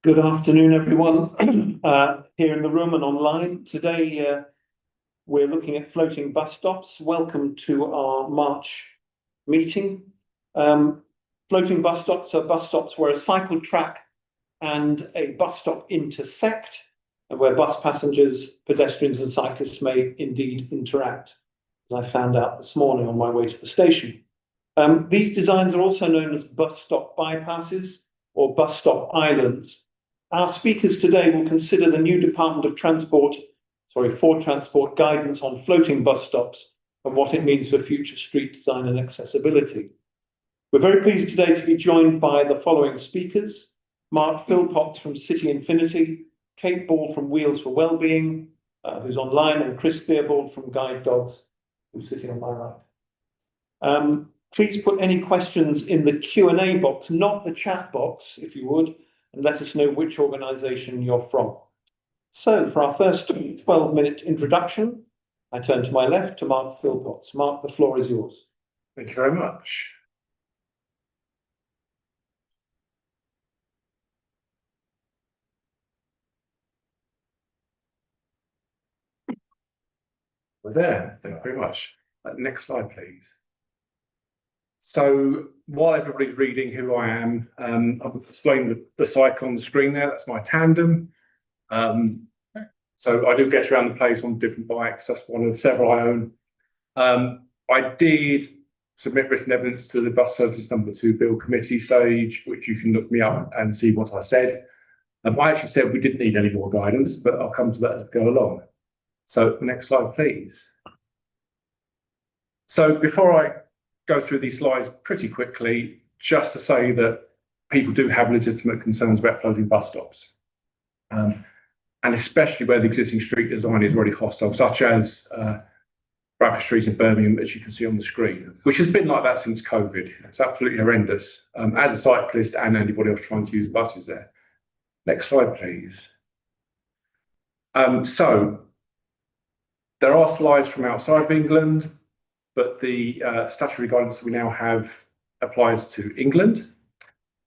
Good afternoon, everyone, here in the room and online. Today, we're looking at floating bus stops. Welcome to our March meeting. Floating bus stops are bus stops where a cycle track and a bus stop intersect, and where bus passengers, pedestrians and cyclists may indeed interact, as I found out this morning on my way to the station. These designs are also known as bus stop bypasses or bus stop islands. Our speakers today will consider the new Department of Transport, for Transport guidance on floating bus stops and what it means for future street design and accessibility. We're very pleased today to be joined by the following speakers: Mark Philpotts from City Infinity, Kate Ball from Wheels for Wellbeing, who's online, and Chris Theobald from Guide Dogs, who's sitting on my right. Please put any questions in the Q&A box, not the chat box, if you would, and let us know which organisation you're from. So for our first 12-minute introduction, I turn to my left to Mark Philpotts. Mark, the floor is yours. Thank you very much. We're there. Thank you very much. Next slide, please. So while everybody's reading who I am, I'll explain the cycle on the screen there. That's my tandem. So I do get around the place on different bikes. That's one of several I own. I did submit written evidence to the Bus Services Number 2 Bill Committee stage, which you can look me up and see what I said. I actually said we didn't need any more guidance, but I'll come to that as we go along. So next slide, please. So before I go through these slides pretty quickly, just to say that people do have legitimate concerns about floating bus stops, and especially where the existing street design is already hostile, such as Bradford Street in Birmingham, as you can see on the screen, which has been like that since COVID. It's absolutely horrendous, as a cyclist and anybody else trying to use buses there. Next slide, please. So there are slides from outside of England, but the statutory guidance we now have applies to England.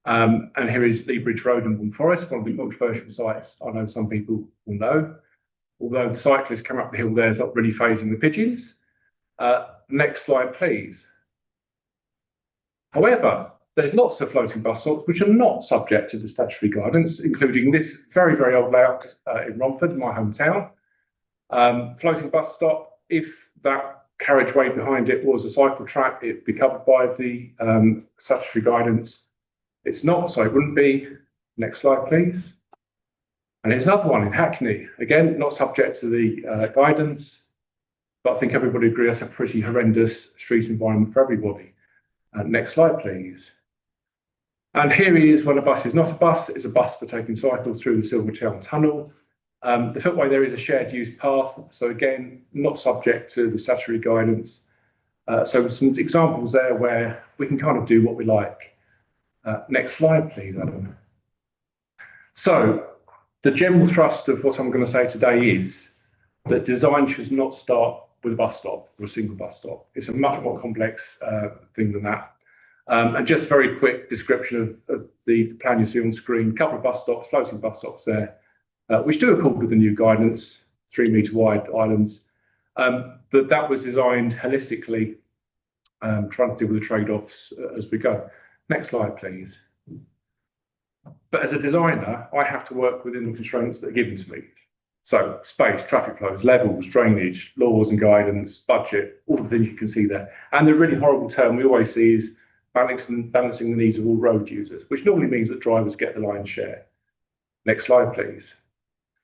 And here is Lea Bridge Road in Bourne Forest, one of the controversial sites I know some people will know. Although the cyclists come up the hill there, it's not really phasing the pigeons. Next slide, please. However, there's lots of floating bus stops which are not subject to the statutory guidance, including this very, very old layout in Romford, my hometown. Floating bus stop, if that carriageway behind it was a cycle track, it'd be covered by the statutory guidance. It's not, so it wouldn't be. Next slide, please. And there's another one in Hackney. Again, not subject to the guidance, but I think everybody agrees that's a pretty horrendous street environment for everybody. Next slide, please. And here is when a bus is not a bus, it's a bus for taking cycles through the Silvertown Tunnel. The footway there is a shared use path, so again, not subject to the statutory guidance. So some examples there where we can kind of do what we like. Next slide, please, Adam. So the general thrust of what I'm going to say today is that design should not start with a bus stop or a single bus stop. It's a much more complex thing than that. And just a very quick description of the plan you see on screen. A couple of bus stops, floating bus stops there, which do accord with the new guidance, 3-metre wide islands. But that was designed holistically, trying to deal with the trade-offs as we go. Next slide, please. But as a designer, I have to work within the constraints that are given to me. So space, traffic flows, levels, drainage, laws and guidance, budget, all the things you can see there. And the really horrible term we always see is balancing the needs of all road users, which normally means that drivers get the lion's share. Next slide, please.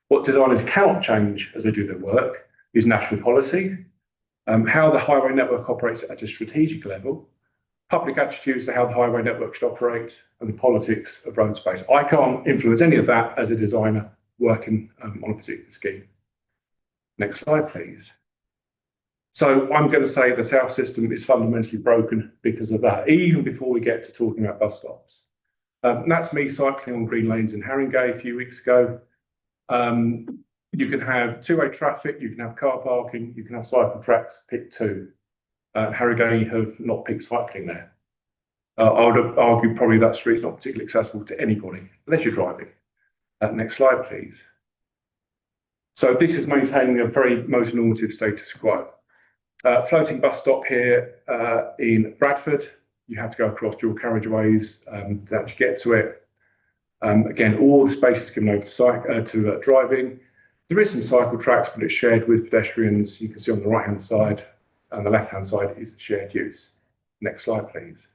What designers cannot change as they do their work is national policy, how the highway network operates at a strategic level, public attitudes to how the highway network should operate, and the politics of road space. I can't influence any of that as a designer working on a particular scheme. Next slide, please. So I'm going to say that our system is fundamentally broken because of that, even before we get to talking about bus stops. That's me cycling on green lanes in Haringey a few weeks ago. You can have two-way traffic, you can have car parking, you can have cycle tracks, pick two. Haringey have not picked cycling there. I would argue probably that street's not particularly accessible to anybody, unless you're driving. Next slide, please. So this is maintaining a very motor normative status quo. Floating bus stop here in Bradford. You have to go across dual carriageways to actually get to it. Again, all the space is given over to driving. There is some cycle tracks, but it's shared with pedestrians. You can see on the right-hand side and the left-hand side is shared use. Next slide, please.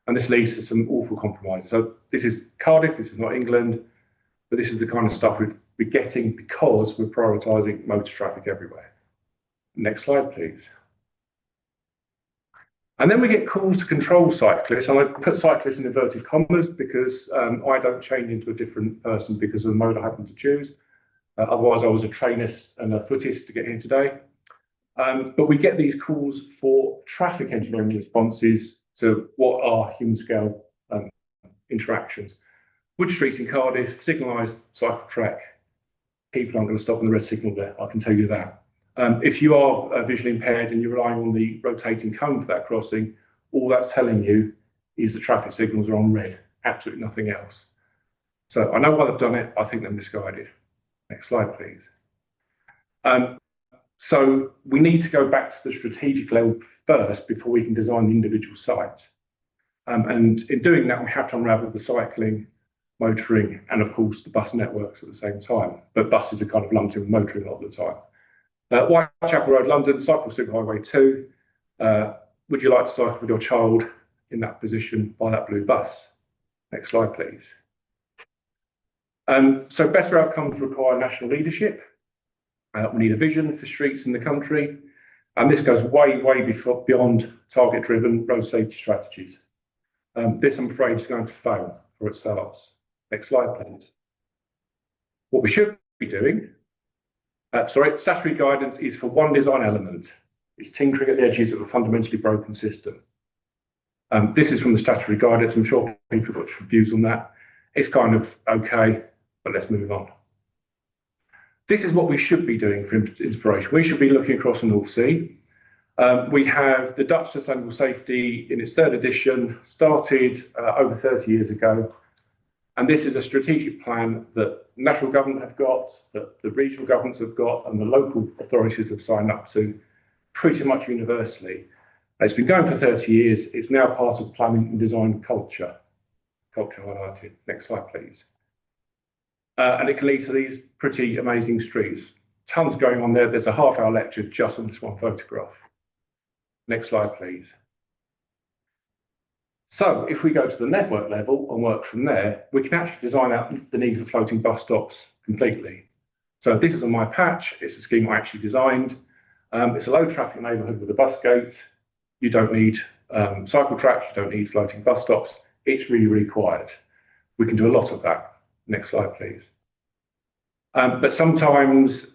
And this leads to some awful compromises. So this is Cardiff, this is not England, but this is the kind of stuff we're getting because we're prioritising motor traffic everywhere. Next slide, please. And then we get calls to control cyclists, and I put cyclists in inverted commas because I don't change into a different person because of the mode I happen to choose. Otherwise, I was a trainist and a footist to get here today. But we get these calls for traffic engineering responses to what are human scale interactions. Wood Street in Cardiff, signalised cycle track. People aren't going to stop on the red signal there, I can tell you that. If you are visually impaired and you're relying on the rotating cone for that crossing, all that's telling you is the traffic signals are on red, absolutely nothing else. So I know why they've done it, I think they're misguided. Next slide, please. So we need to go back to the strategic level first before we can design the individual sites. And in doing that, we have to unravel the cycling, motoring, and of course the bus networks at the same time. But buses are kind of lumped in with motoring a lot of the time. Whitechapel Road, London, cycle superhighway 2. Would you like to cycle with your child in that position by that blue bus? Next slide, please. So better outcomes require national leadership. We need a vision for streets in the country. And this goes way, way beyond target-driven road safety strategies. This, I'm afraid, is going to fail for it starts. Next slide, please. What we should be doing, statutory guidance is for one design element. It's tinkering at the edges of a fundamentally broken system. This is from the statutory guidance. I'm sure people have got views on that. It's kind of okay, but let's move on. This is what we should be doing for inspiration. We should be looking across the North Sea. We have the Dutch Sustainable Safety in its 3rd edition, started over 30 years ago. And this is a strategic plan that national government have got, that the regional governments have got, and the local authorities have signed up to pretty much universally. And it's been going for 30 years. It's now part of planning and design culture. Culture highlighted. Next slide, please. And it can lead to these pretty amazing streets. Tons going on there. There's a half-hour lecture just on this one photograph. Next slide, please. So if we go to the network level and work from there, we can actually design out the need for floating bus stops completely. So this is on my patch. It's a scheme I actually designed. It's a low traffic neighbourhood with a bus gate. You don't need cycle tracks. You don't need floating bus stops. It's really, really quiet. We can do a lot of that. Next slide, please. But sometimes,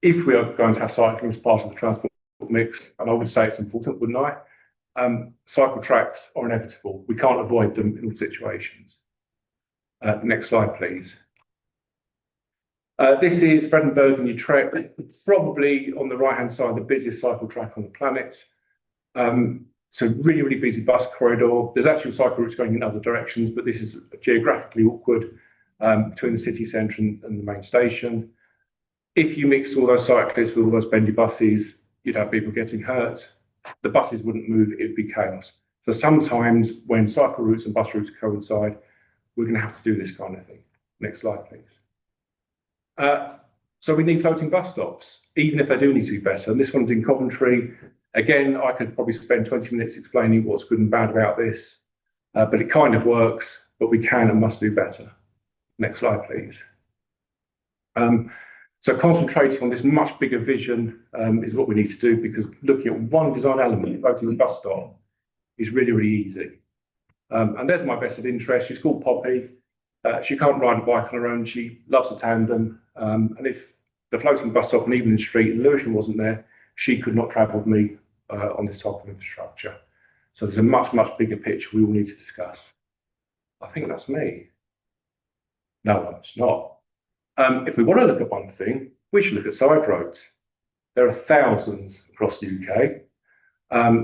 if we are going to have cycling as part of the transport mix, and I would say it's important, wouldn't I? Cycle tracks are inevitable. We can't avoid them in all situations. Next slide, please. This is Vredenburg and Utrecht. It's probably on the right-hand side, the busiest cycle track on the planet. So really, really busy bus corridor. There's actual cycle routes going in other directions, but this is geographically awkward between the city centre and the main station. If you mix all those cyclists with all those bendy buses, you'd have people getting hurt. The buses wouldn't move, it'd be chaos. So sometimes when cycle routes and bus routes coincide, we're going to have to do this kind of thing. Next slide, please. So we need floating bus stops, even if they do need to be better. And this one's in Coventry. Again, I could probably spend 20 minutes explaining what's good and bad about this, but it kind of works, but we can and must do better. Next slide, please. So concentrating on this much bigger vision is what we need to do, because looking at one design element, floating the bus stop, is really, really easy. And there's my vested interest. She's called Poppy. She can't ride a bike on her own. She loves a tandem. And if the floating bus stop on Evelyn Street in Lewisham wasn't there, she could not travel with me on this type of infrastructure. So there's a much, much bigger picture we all need to discuss. I think that's me. No, it's not. If we want to look at one thing, we should look at side roads. There are thousands across the UK.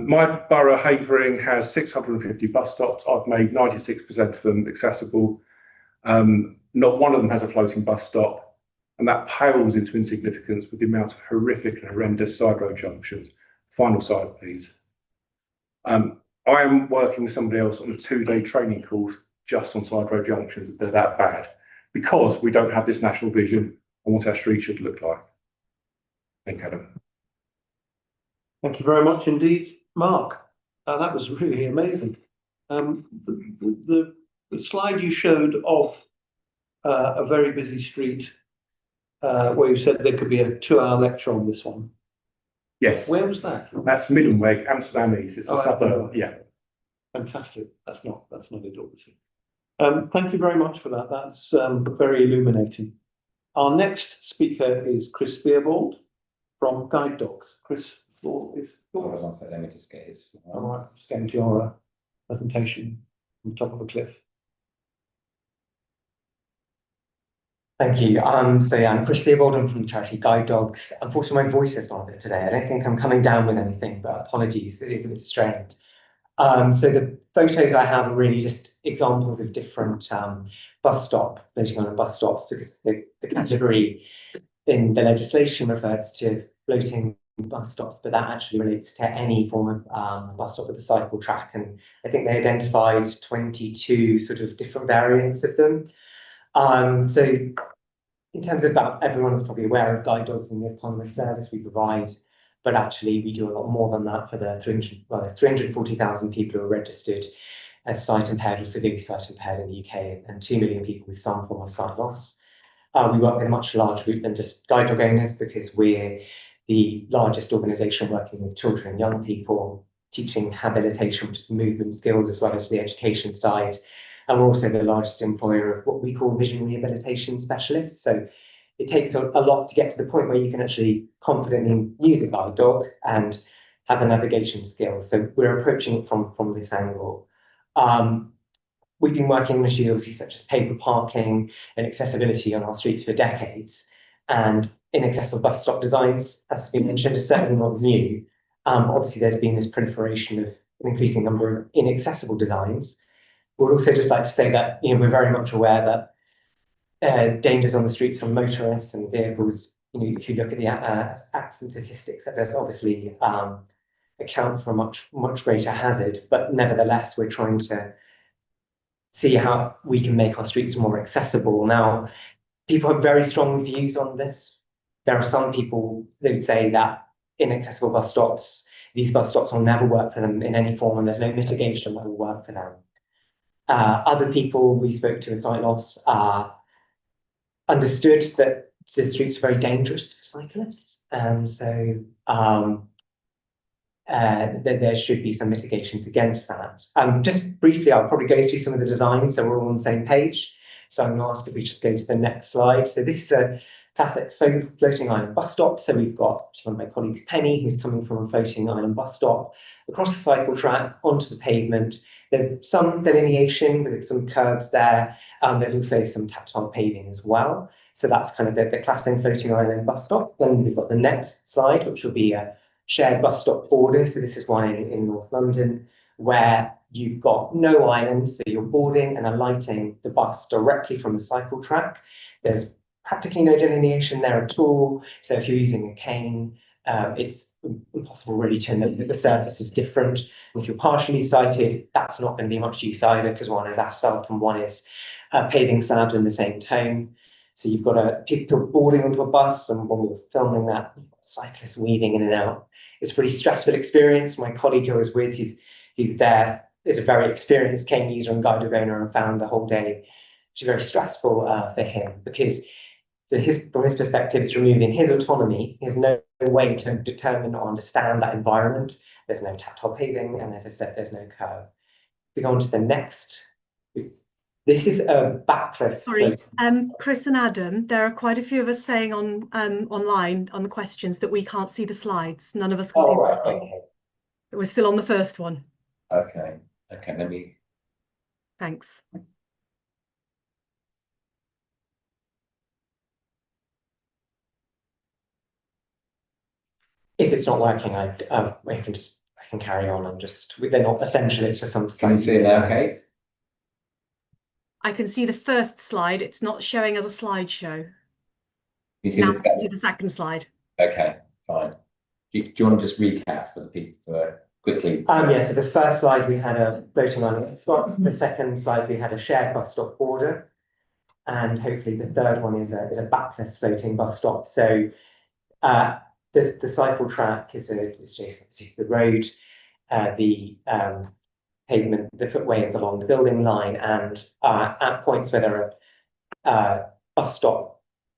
My borough, Havering, has 650 bus stops. I've made 96% of them accessible. Not one of them has a floating bus stop, and that pales into insignificance with the amount of horrific and horrendous side road junctions. Final slide, please. I am working with somebody else on a 2-day training course just on side road junctions. They're that bad because we don't have this national vision on what our streets should look like. Thank you, Adam. Thank you very much indeed, Mark. That was really amazing. The slide you showed of a very busy street, where you said there could be a 2-hour lecture on this one. Yes. Where was that? That's Middenweg, Amsterdam East. It's a suburb. Yeah. Fantastic. That's not it, obviously. Thank you very much for that. That's very illuminating. Our next speaker is Chris Theobald from Guide Dogs. Chris, the floor is yours. Let me just get his. All right, just get into your presentation on the top of a cliff. Thank you. So yeah, I'm Chris Theobald. I'm from the charity Guide Dogs. Unfortunately, my voice is gone a bit today. I don't think I'm coming down with anything, but apologies. It is a bit strained. So the photos I have are really just examples of different floating island bus stops, because the category in the legislation refers to floating bus stops, but that actually relates to any form of bus stop with a cycle track. And I think they identified 22 sort of different variants of them. So in terms of everyone is probably aware of Guide Dogs and the autonomous service we provide, but actually we do a lot more than that for the 340,000 people who are registered as sight impaired or severely sight impaired in the UK, and 2 million people with some form of sight loss. We work with a much larger group than just guide dog owners, because we're the largest organisation working with children and young people, teaching habilitation, which is the movement skills, as well as the education side. And we're also the largest employer of what we call vision rehabilitation specialists. So it takes a lot to get to the point where you can actually confidently use a guide dog and have a navigation skill. So we're approaching it from this angle. We've been working on issues obviously such as paper parking and accessibility on our streets for decades. And inaccessible bus stop designs, as has been mentioned, is certainly not new. Obviously, there's been this proliferation of an increasing number of inaccessible designs. We'd also just like to say that we're very much aware that dangers on the streets from motorists and vehicles, if you look at the accident statistics, that does obviously account for a much greater hazard. But nevertheless, we're trying to see how we can make our streets more accessible. Now, people have very strong views on this. There are some people that would say that inaccessible bus stops, these bus stops will never work for them in any form, and there's no mitigation that will work for them. Other people we spoke to with sight loss understood that the streets are very dangerous for cyclists, and so there should be some mitigations against that. Just briefly, I'll probably go through some of the designs so we're all on the same page. So I'm going to ask if we just go to the next slide. So this is a classic floating island bus stop. So we've got one of my colleagues, Penny, who's coming from a floating island bus stop across the cycle track onto the pavement. There's some delineation with some curbs there. There's also some tactile paving as well. So that's kind of the classic floating island bus stop. Then we've got the next slide, which will be a shared bus stop border. So this is one in North London, where you've got no island, so you're boarding and alighting the bus directly from the cycle track. There's practically no delineation there at all. So if you're using a cane, it's impossible really to know that the surface is different. And if you're partially sighted, that's not going to be much use either, because one is asphalt and one is paving slabs in the same tone. So you've got people boarding onto a bus, and when we were filming that, cyclists weaving in and out. It's a pretty stressful experience. My colleague who I was with, he's there, is a very experienced cane user and guide dog owner, and found the whole day which very stressful for him, because from his perspective, it's removing his autonomy. He has no way to determine or understand that environment. There's no tactile paving, and as I said, there's no curve. We go on to the next. This is a backless. Sorry, Chris and Adam, there are quite a few of us saying online on the questions that we can't see the slides. None of us can see the slides. Okay. We're still on the first one. Okay, let me. Thanks. If it's not working, I can carry on and they're not essential. It's just some. Can you see it okay? I can see the first slide. It's not showing as a slideshow. You see Now the I can see the second slide. Okay, fine. Do you want to just recap for the people quickly? Yeah, so the first slide we had a floating island spot. The second slide we had a shared bus stop border. And hopefully the third one is a backless floating bus stop. So the cycle track is adjacent to the road. The pavement, the footway is along the building line, and at points where there are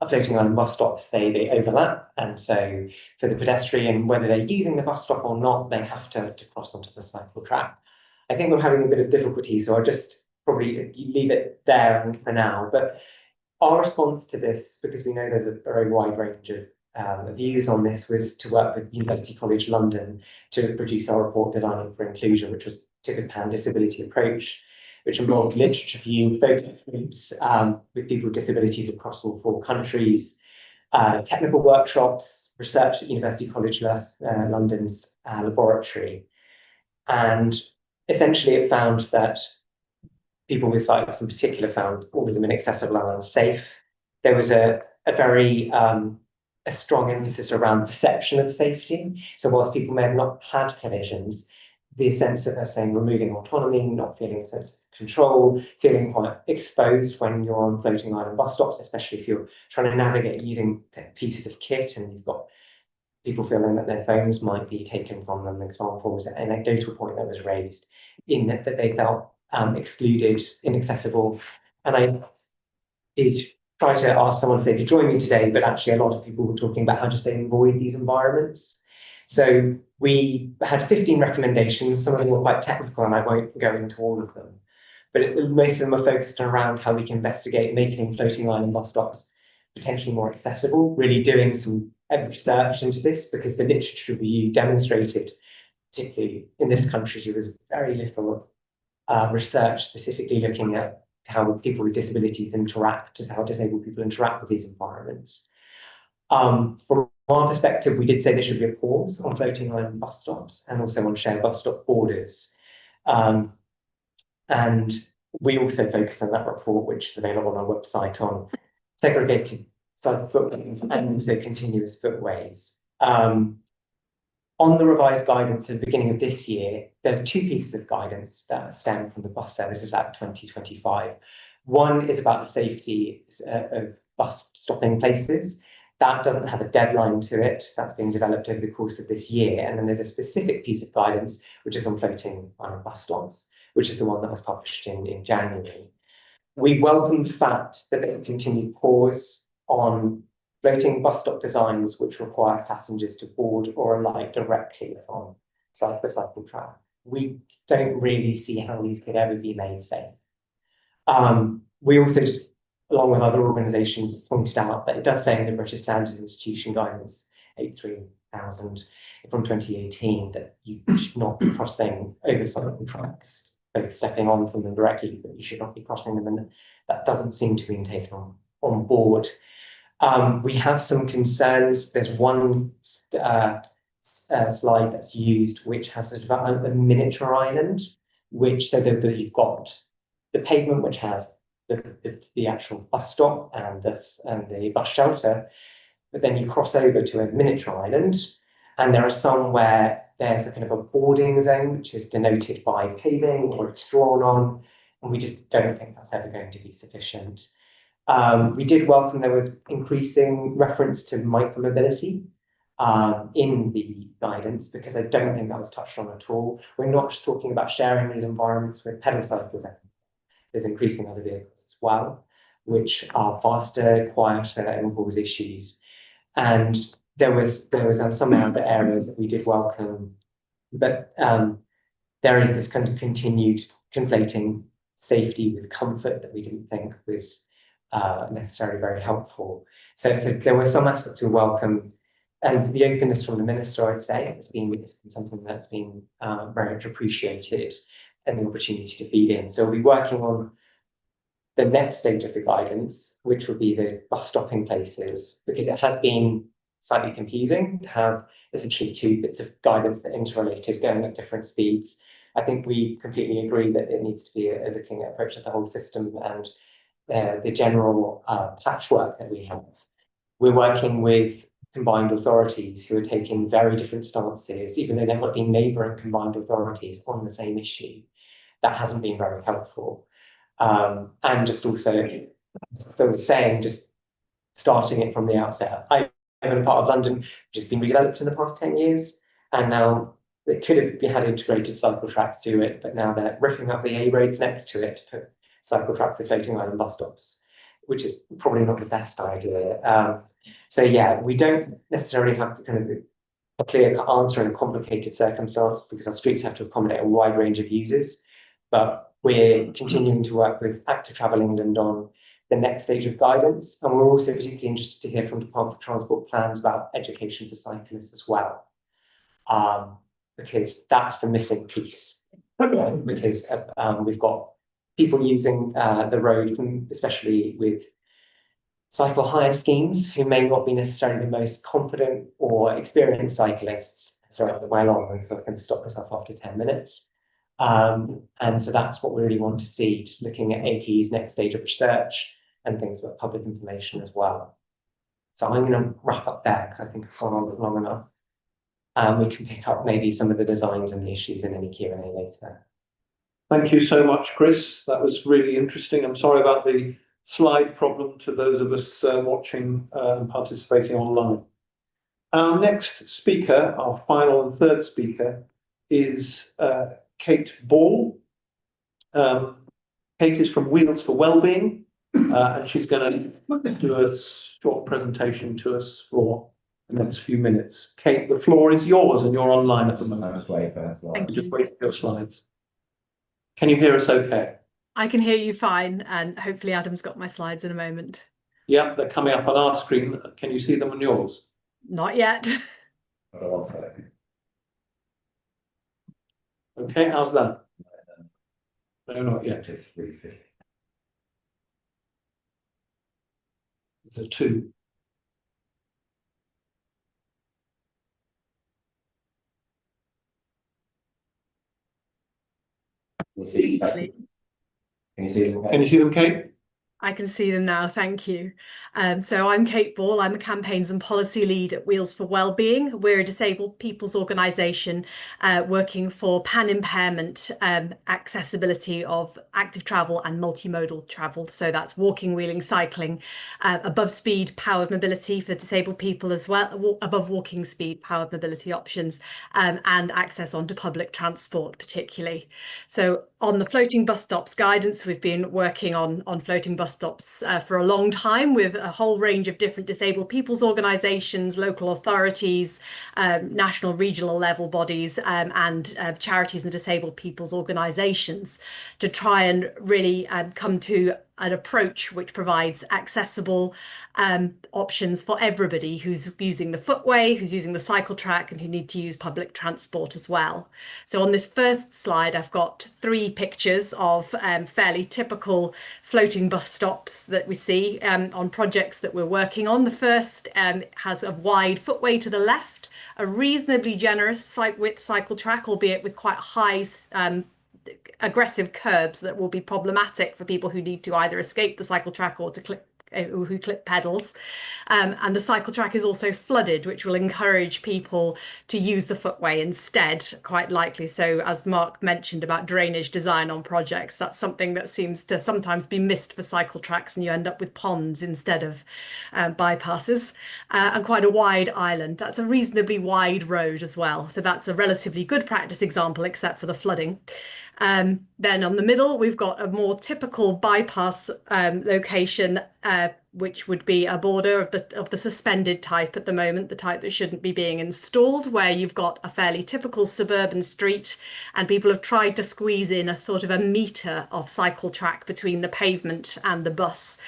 floating island bus stops, they overlap. And so for the pedestrian, whether they're using the bus stop or not, they have to cross onto the cycle track. I think we're having a bit of difficulty, so I'll just probably leave it there for now. But our response to this, because we know there's a very wide range of views on this, was to work with University College London to produce our report Designing for Inclusion, which was took a pan-disability approach, which involved literature review, focus groups with people with disabilities across all 4 countries, technical workshops, research at University College London's laboratory. And essentially it found that people with cyclists in particular found all of them inaccessible and unsafe. There was a very a strong emphasis around perception of safety. So whilst people may have not had collisions, the sense of, saying, removing autonomy, not feeling a sense of control, feeling quite exposed when you're on floating island bus stops, especially if you're trying to navigate using pieces of kit and you've got people feeling that their phones might be taken from them. An example was an anecdotal point that was raised in that they felt excluded, inaccessible. And I did try to ask someone if they could join me today, but actually a lot of people were talking about how just they avoid these environments. So we had 15 recommendations. Some of them were quite technical and I won't go into all of them, but most of them are focused around how we can investigate making floating island bus stops potentially more accessible, really doing some research into this, because the literature review demonstrated, particularly in this country, there was very little research specifically looking at how people with disabilities interact, how disabled people interact with these environments. From our perspective, we did say there should be a pause on floating island bus stops and also on shared bus stop borders. And we also focus on that report, which is available on our website, on segregated cycle footways and also continuous footways. On the revised guidance at the beginning of this year, there's 2 pieces of guidance that stem from the Bus Services Act 2025. One is about the safety of bus stopping places. That doesn't have a deadline to it. That's being developed over the course of this year. And then there's a specific piece of guidance, which is on floating island bus stops, which is the one that was published in January. We welcome the fact that there's a continued pause on floating bus stop designs which require passengers to board or alight directly on the cycle track. We don't really see how these could ever be made safe. We also, just along with other organisations, pointed out that it does say in the British Standards Institution Guidance 83000 from 2018 that you should not be crossing over cycle tracks, both stepping on from them directly, but you should not be crossing them, and that doesn't seem to be taken on board. We have some concerns. There's one slide that's used which has a miniature island, which so that you've got the pavement which has the actual bus stop and the bus shelter, but then you cross over to a miniature island, and there are some where there's a kind of a boarding zone which is denoted by paving or it's drawn on, and we just don't think that's ever going to be sufficient. We did welcome there was increasing reference to micromobility in the guidance, because I don't think that was touched on at all. We're not just talking about sharing these environments with pedal cycles. There's increasing other vehicles as well, which are faster, quieter, and cause issues. And there was some other areas that we did welcome, but there is this kind of continued conflating safety with comfort that we didn't think was necessarily very helpful. So there were some aspects we welcome, and the openness from the minister, I'd say, it's been something that's been very much appreciated, and the opportunity to feed in. So we'll be working on the next stage of the guidance, which will be the bus stopping places, because it has been slightly confusing to have essentially 2 bits of guidance that are interrelated, going at different speeds. I think we completely agree that it needs to be a looking at approach to the whole system and the general patchwork that we have. We're working with combined authorities who are taking very different stances, even though they've not been neighbouring combined authorities on the same issue. That hasn't been very helpful. And just also, as Phil was saying, just starting it from the outset. I live in a part of London which has been redeveloped in the past 10 years, and now it could have had integrated cycle tracks to it, but now they're ripping up the A roads next to it to put cycle tracks at floating island bus stops, which is probably not the best idea. So yeah, we don't necessarily have kind of a clear answer in a complicated circumstance because our streets have to accommodate a wide range of users. But we're continuing to work with Active Travel England on the next stage of guidance. And we're also particularly interested to hear from Department for Transport plans about education for cyclists as well. Because that's the missing piece. Because we've got people using the road, especially with cycle hire schemes, who may not be necessarily the most confident or experienced cyclists. Sorry, I went long because I'm going to stop myself after 10 minutes. And so that's what we really want to see, just looking at ATE's next stage of research and things about public information as well. So I'm going to wrap up there because I think I've gone on long enough. We can pick up maybe some of the designs and the issues in any Q&A later. Thank you so much, Chris. That was really interesting. I'm sorry about the slide problem to those of us watching and participating online. Our next speaker, our final and third speaker, is Kate Ball. Kate is from Wheels for Wellbeing, and she's going to do a short presentation to us for the next few minutes. Kate, the floor is yours, and you're online at the moment. Thank you. Just wait for your slides. Can you hear us okay? I can hear you fine, and hopefully Adam's got my slides in a moment. Yeah, they're coming up on our screen. Can you see them on yours? Not yet. Okay, how's that? No, not yet. It's a 2. Can you see them? Can you see them, Kate? I can see them now, thank you. So I'm Kate Ball, I'm a campaigns and policy lead at Wheels for Wellbeing. We're a disabled people's organisation working for pan-impairment accessibility of active travel and multimodal travel. So that's walking, wheeling, cycling, above speed powered mobility for disabled people as well, above walking speed powered mobility options, and access onto public transport particularly. So on the floating bus stops guidance, we've been working on floating bus stops for a long time with a whole range of different disabled people's organisations, local authorities, national, regional level bodies, and charities and disabled people's organisations to try and really come to an approach which provides accessible options for everybody who's using the footway, who's using the cycle track, and who need to use public transport as well. So on this first slide, I've got 3 pictures of fairly typical floating bus stops that we see on projects that we're working on. The first has a wide footway to the left, a reasonably generous width cycle track, albeit with quite high aggressive curbs that will be problematic for people who need to either escape the cycle track or to who clip pedals. And the cycle track is also flooded, which will encourage people to use the footway instead, quite likely. So as Mark mentioned about drainage design on projects, that's something that seems to sometimes be missed for cycle tracks, and you end up with ponds instead of bypasses, and quite a wide island. That's a reasonably wide road as well. So that's a relatively good practice example, except for the flooding. Then on the middle, we've got a more typical bypass location, which would be a border of the suspended type at the moment, the type that shouldn't be being installed, where you've got a fairly typical suburban street, and people have tried to squeeze in a sort of a metre of cycle track between the pavement and the bus,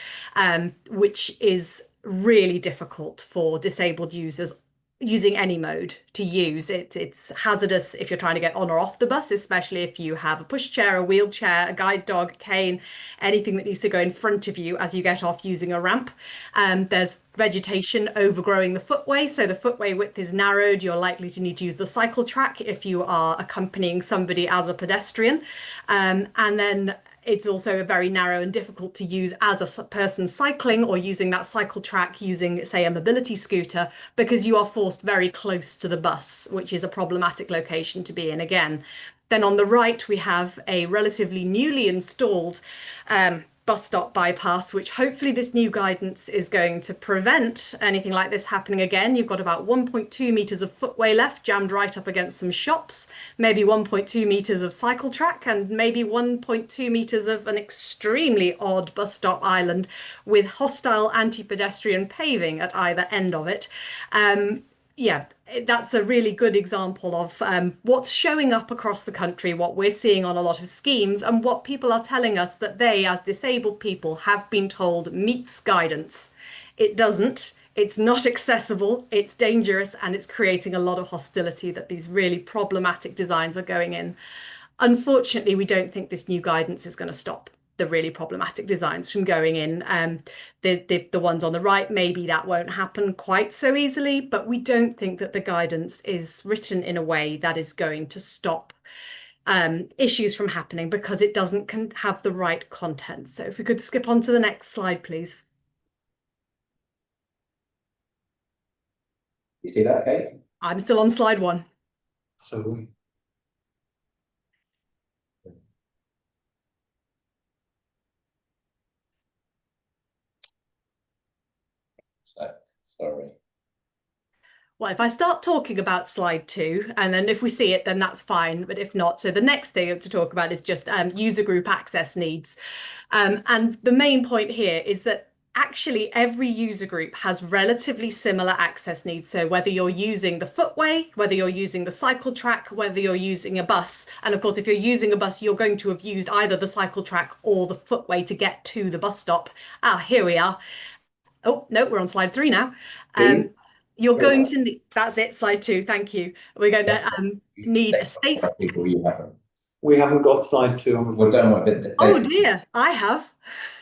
which is really difficult for disabled users using any mode to use it. It's hazardous if you're trying to get on or off the bus, especially if you have a pushchair, a wheelchair, a guide dog, cane, anything that needs to go in front of you as you get off using a ramp. There's vegetation overgrowing the footway, so the footway width is narrowed. You're likely to need to use the cycle track if you are accompanying somebody as a pedestrian. And then it's also very narrow and difficult to use as a person cycling or using that cycle track using, say, a mobility scooter, because you are forced very close to the bus, which is a problematic location to be in again. Then on the right, we have a relatively newly installed bus stop bypass, which hopefully this new guidance is going to prevent anything like this happening again. You've got about 1.2 meters of footway left, jammed right up against some shops, maybe 1.2 meters of cycle track, and maybe 1.2 meters of an extremely odd bus stop island with hostile anti-pedestrian paving at either end of it. Yeah, that's a really good example of what's showing up across the country, what we're seeing on a lot of schemes, and what people are telling us that they, as disabled people, have been told meets guidance. It doesn't. It's not accessible, it's dangerous, and it's creating a lot of hostility that these really problematic designs are going in. Unfortunately, we don't think this new guidance is going to stop the really problematic designs from going in. The ones on the right, maybe that won't happen quite so easily, but we don't think that the guidance is written in a way that is going to stop issues from happening, because it doesn't have the right content. So if we could skip on to the next slide, please. You see that, Kate? I'm still on slide 1. So Sorry. Well, if I start talking about slide 2, and then if we see it, then that's fine. But if not, so the next thing to talk about is just user group access needs. And the main point here is that actually every user group has relatively similar access needs. So whether you're using the footway, whether you're using the cycle track, whether you're using a bus, and of course, if you're using a bus, you're going to have used either the cycle track or the footway to get to the bus stop. Ah, here we are. Oh, no, we're on slide 3 now. You're going to need, that's it, slide 2, thank you. We're going to need a safe. People you haven't. we haven't got slide 2 on. Well, don't worry. Oh dear, I have.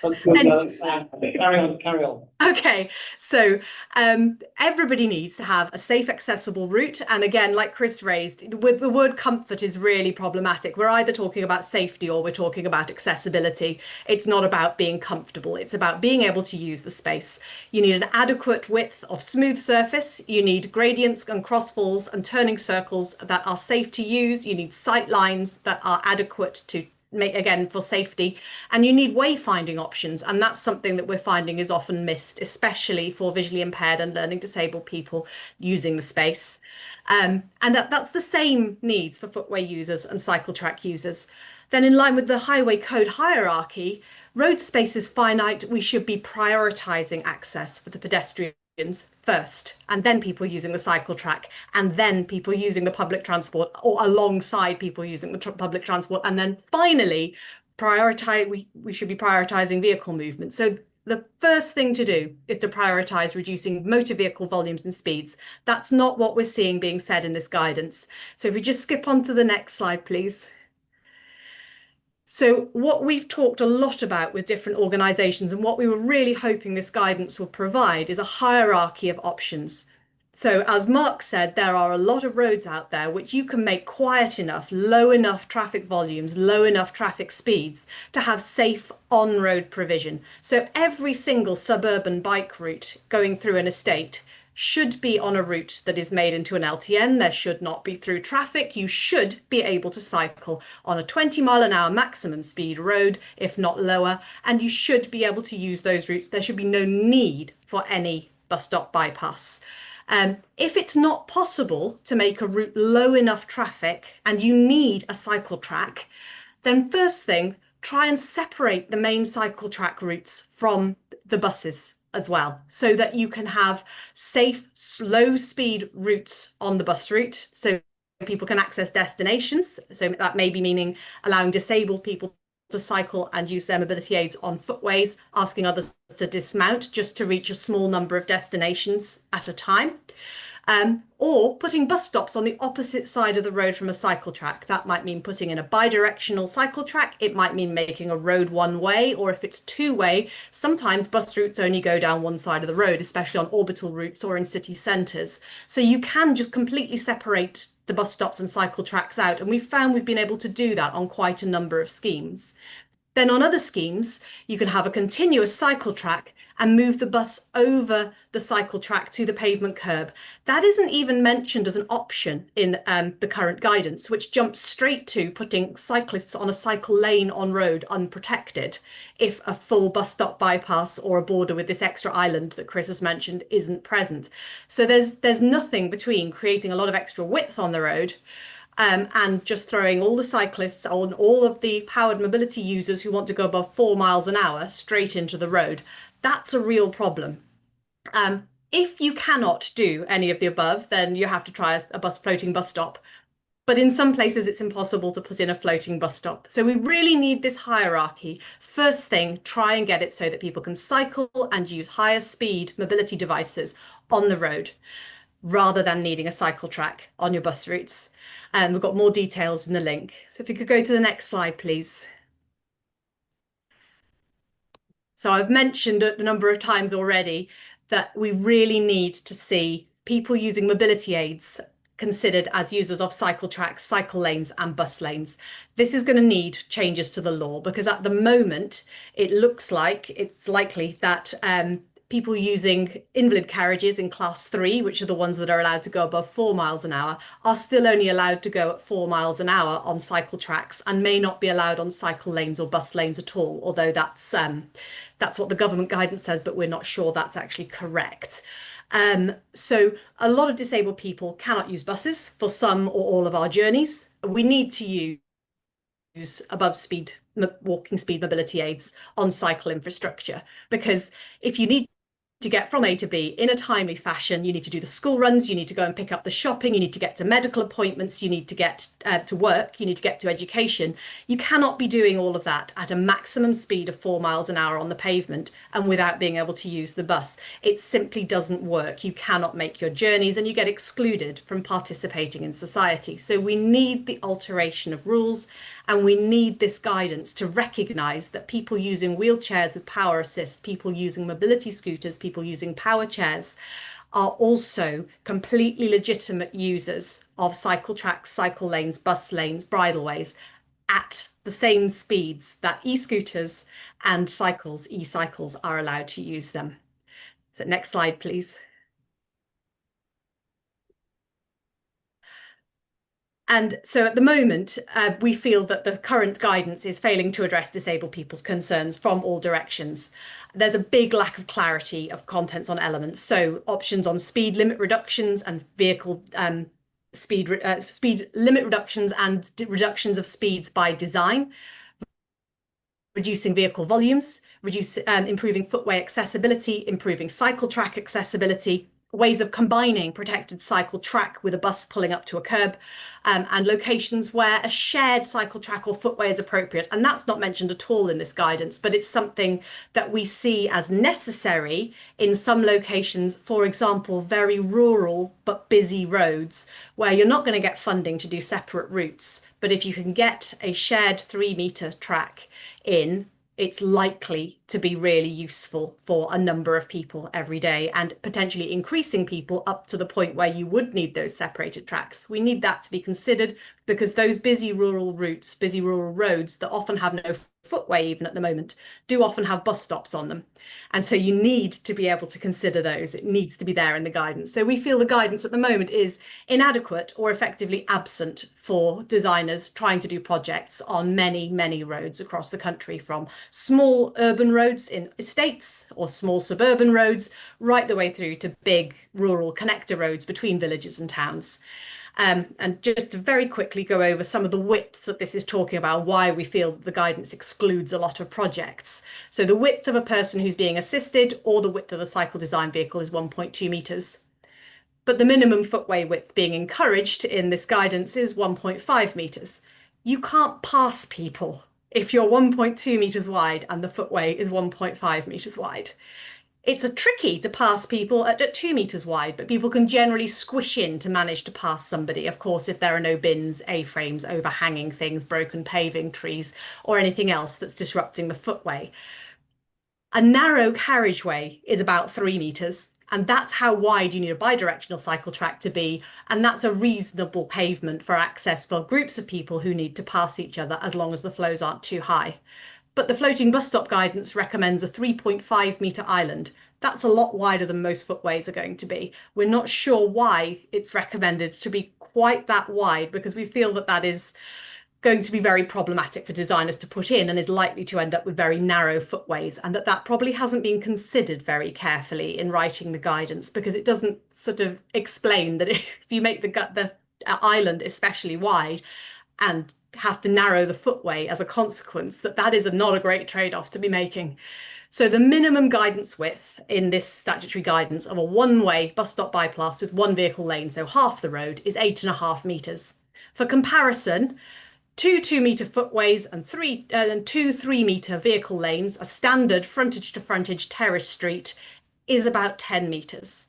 That's good. Carry on. Okay, so everybody needs to have a safe, accessible route. And again, like Chris raised, with the word comfort is really problematic. We're either talking about safety or we're talking about accessibility. It's not about being comfortable. It's about being able to use the space. You need an adequate width of smooth surface. You need gradients and crossfalls and turning circles that are safe to use. You need sight lines that are adequate to make, again, for safety, and you need wayfinding options, and that's something that we're finding is often missed, especially for visually impaired and learning disabled people using the space. And that's the same needs for footway users and cycle track users. Then in line with the highway code hierarchy, road space is finite. We should be prioritising access for the pedestrians first, and then people using the cycle track, and then people using the public transport, or alongside people using the public transport, and then finally we should be prioritizing vehicle movement. So the first thing to do is to prioritize reducing motor vehicle volumes and speeds. That's not what we're seeing being said in this guidance. So if we just skip on to the next slide, please. So what we've talked a lot about with different organisations, and what we were really hoping this guidance will provide, is a hierarchy of options. So as Mark said, there are a lot of roads out there which you can make quiet enough, low enough traffic volumes, low enough traffic speeds to have safe on-road provision. So every single suburban bike route going through an estate should be on a route that is made into an LTN. There should not be through traffic. You should be able to cycle on a 20-mile-an-hour maximum speed road, if not lower, and you should be able to use those routes. There should be no need for any bus stop bypass. If it's not possible to make a route low enough traffic and you need a cycle track, then first thing, try and separate the main cycle track routes from the buses as well, so that you can have safe, slow speed routes on the bus route so people can access destinations. So that may be meaning allowing disabled people to cycle and use their mobility aids on footways, asking others to dismount just to reach a small number of destinations at a time. Or putting bus stops on the opposite side of the road from a cycle track. That might mean putting in a bi-directional cycle track. It might mean making a road one way, or if it's two way, sometimes bus routes only go down one side of the road, especially on orbital routes or in city centres. So you can just completely separate the bus stops and cycle tracks out. And we've found we've been able to do that on quite a number of schemes. Then on other schemes, you can have a continuous cycle track and move the bus over the cycle track to the pavement curb. That isn't even mentioned as an option in the current guidance, which jumps straight to putting cyclists on a cycle lane on road unprotected if a full bus stop bypass or a border with this extra island that Chris has mentioned isn't present. So there's nothing between creating a lot of extra width on the road and just throwing all the cyclists on all of the powered mobility users who want to go above 4 miles an hour straight into the road. That's a real problem. If you cannot do any of the above, then you have to try a floating bus stop. But in some places, it's impossible to put in a floating bus stop. So we really need this hierarchy. First thing, try and get it so that people can cycle and use higher speed mobility devices on the road, rather than needing a cycle track on your bus routes. And we've got more details in the link. So if you could go to the next slide, please. So I've mentioned a number of times already that we really need to see people using mobility aids considered as users of cycle tracks, cycle lanes and bus lanes. This is going to need changes to the law because at the moment it looks like it's likely that people using invalid carriages in class 3, which are the ones that are allowed to go above 4 miles an hour, are still only allowed to go at 4 miles an hour on cycle tracks and may not be allowed on cycle lanes or bus lanes at all, although that's what the government guidance says, but we're not sure that's actually correct. So a lot of disabled people cannot use buses for some or all of our journeys. We need to use above speed walking speed mobility aids on cycle infrastructure, because if you need to get from A to B in a timely fashion, you need to do the school runs, you need to go and pick up the shopping, you need to get to medical appointments, you need to get to work, you need to get to education. You cannot be doing all of that at a maximum speed of 4 miles an hour on the pavement and without being able to use the bus. It simply doesn't work. You cannot make your journeys and you get excluded from participating in society. So we need the alteration of rules, and we need this guidance to recognise that people using wheelchairs with power assist, people using mobility scooters, people using power chairs are also completely legitimate users of cycle tracks, cycle lanes, bus lanes, bridleways at the same speeds that e-scooters and e-cycles are allowed to use them. So next slide, please. And so at the moment, we feel that the current guidance is failing to address disabled people's concerns from all directions. There's a big lack of clarity of contents on elements. So options on speed limit reductions and vehicle speed limit reductions and reductions of speeds by design, reducing vehicle volumes, improving footway accessibility, improving cycle track accessibility, ways of combining protected cycle track with a bus pulling up to a curb, and locations where a shared cycle track or footway is appropriate. And that's not mentioned at all in this guidance, but it's something that we see as necessary in some locations, for example, very rural but busy roads where you're not going to get funding to do separate routes. But if you can get a shared 3-metre track in, it's likely to be really useful for a number of people every day and potentially increasing people up to the point where you would need those separated tracks. We need that to be considered because those busy rural routes, busy rural roads that often have no footway even at the moment, do often have bus stops on them. And so you need to be able to consider those. It needs to be there in the guidance. So we feel the guidance at the moment is inadequate or effectively absent for designers trying to do projects on many, many roads across the country, from small urban roads in estates or small suburban roads, right the way through to big rural connector roads between villages and towns. And just to very quickly go over some of the widths that this is talking about, why we feel the guidance excludes a lot of projects. So the width of a person who's being assisted or the width of the cycle design vehicle is 1.2 metres. But the minimum footway width being encouraged in this guidance is 1.5 metres. You can't pass people if you're 1.2 metres wide and the footway is 1.5 metres wide. It's a tricky to pass people at 2 meters wide, but people can generally squish in to manage to pass somebody. Of course, if there are no bins, A-frames, overhanging things, broken paving, trees, or anything else that's disrupting the footway. A narrow carriageway is about 3 meters, and that's how wide you need a bidirectional cycle track to be. And that's a reasonable pavement for access for groups of people who need to pass each other, as long as the flows aren't too high. But the floating bus stop guidance recommends a 3.5 metre island. That's a lot wider than most footways are going to be. We're not sure why it's recommended to be quite that wide, because we feel that that is going to be very problematic for designers to put in and is likely to end up with very narrow footways, and that probably hasn't been considered very carefully in writing the guidance, because it doesn't sort of explain that if you make the island especially wide and have to narrow the footway as a consequence, that is not a great trade-off to be making. So the minimum guidance width in this statutory guidance of a one-way bus stop bypass with one vehicle lane, so half the road, is 8.5 metres. For comparison, 2 2-metre footways and two 3-metre vehicle lanes, a standard frontage to frontage terrace street, is about 10 metres.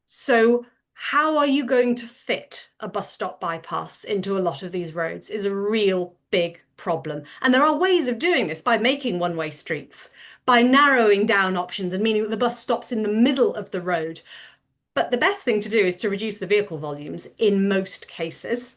So how are you going to fit a bus stop bypass into a lot of these roads is a real big problem. And there are ways of doing this by making one-way streets, by narrowing down options and meaning that the bus stops in the middle of the road. But the best thing to do is to reduce the vehicle volumes in most cases.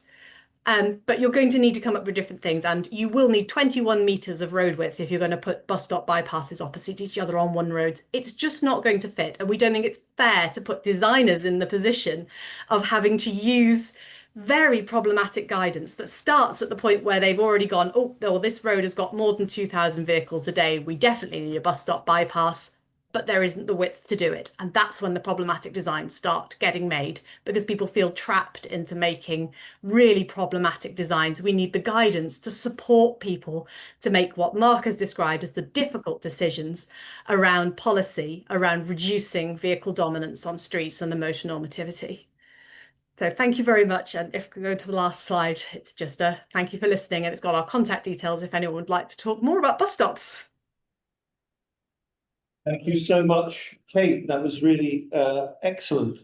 But you're going to need to come up with different things, and you will need 21 metres of road width if you're going to put bus stop bypasses opposite each other on one road. It's just not going to fit, and we don't think it's fair to put designers in the position of having to use very problematic guidance that starts at the point where they've already gone, oh, well, this road has got more than 2,000 vehicles a day, we definitely need a bus stop bypass, but there isn't the width to do it. And that's when the problematic designs start getting made, because people feel trapped into making really problematic designs. We need the guidance to support people to make what Mark has described as the difficult decisions around policy, around reducing vehicle dominance on streets and the motor normativity. So thank you very much. And if we go to the last slide, it's just a thank you for listening. And it's got our contact details if anyone would like to talk more about bus stops. Thank you so much, Kate. That was really excellent,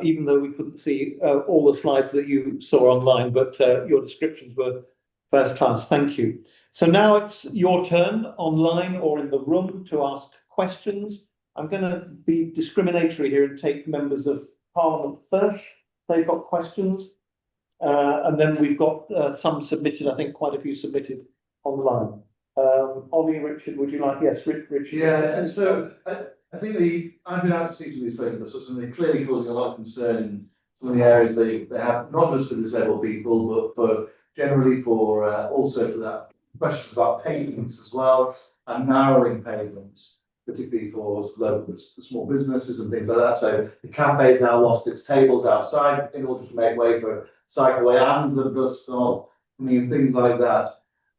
even though we couldn't see all the slides that you saw online, but your descriptions were first class. Thank you. So now it's your turn online or in the room to ask questions. I'm going to be discriminatory here and take members of Parliament first. They've got questions. And then we've got some submitted, I think quite a few submitted online. Ollie, Richard, would you like? Yes, Richard. Yeah, and so I think I've been out to see some of these floating bus stops, and they're clearly causing a lot of concern in some of the areas they have, not just for disabled people, but generally for also for that questions about pavements as well, and narrowing pavements, particularly for local small businesses and things like that. So the cafe's now lost its tables outside in order to make way for cycleway and the bus stop. I mean, things like that.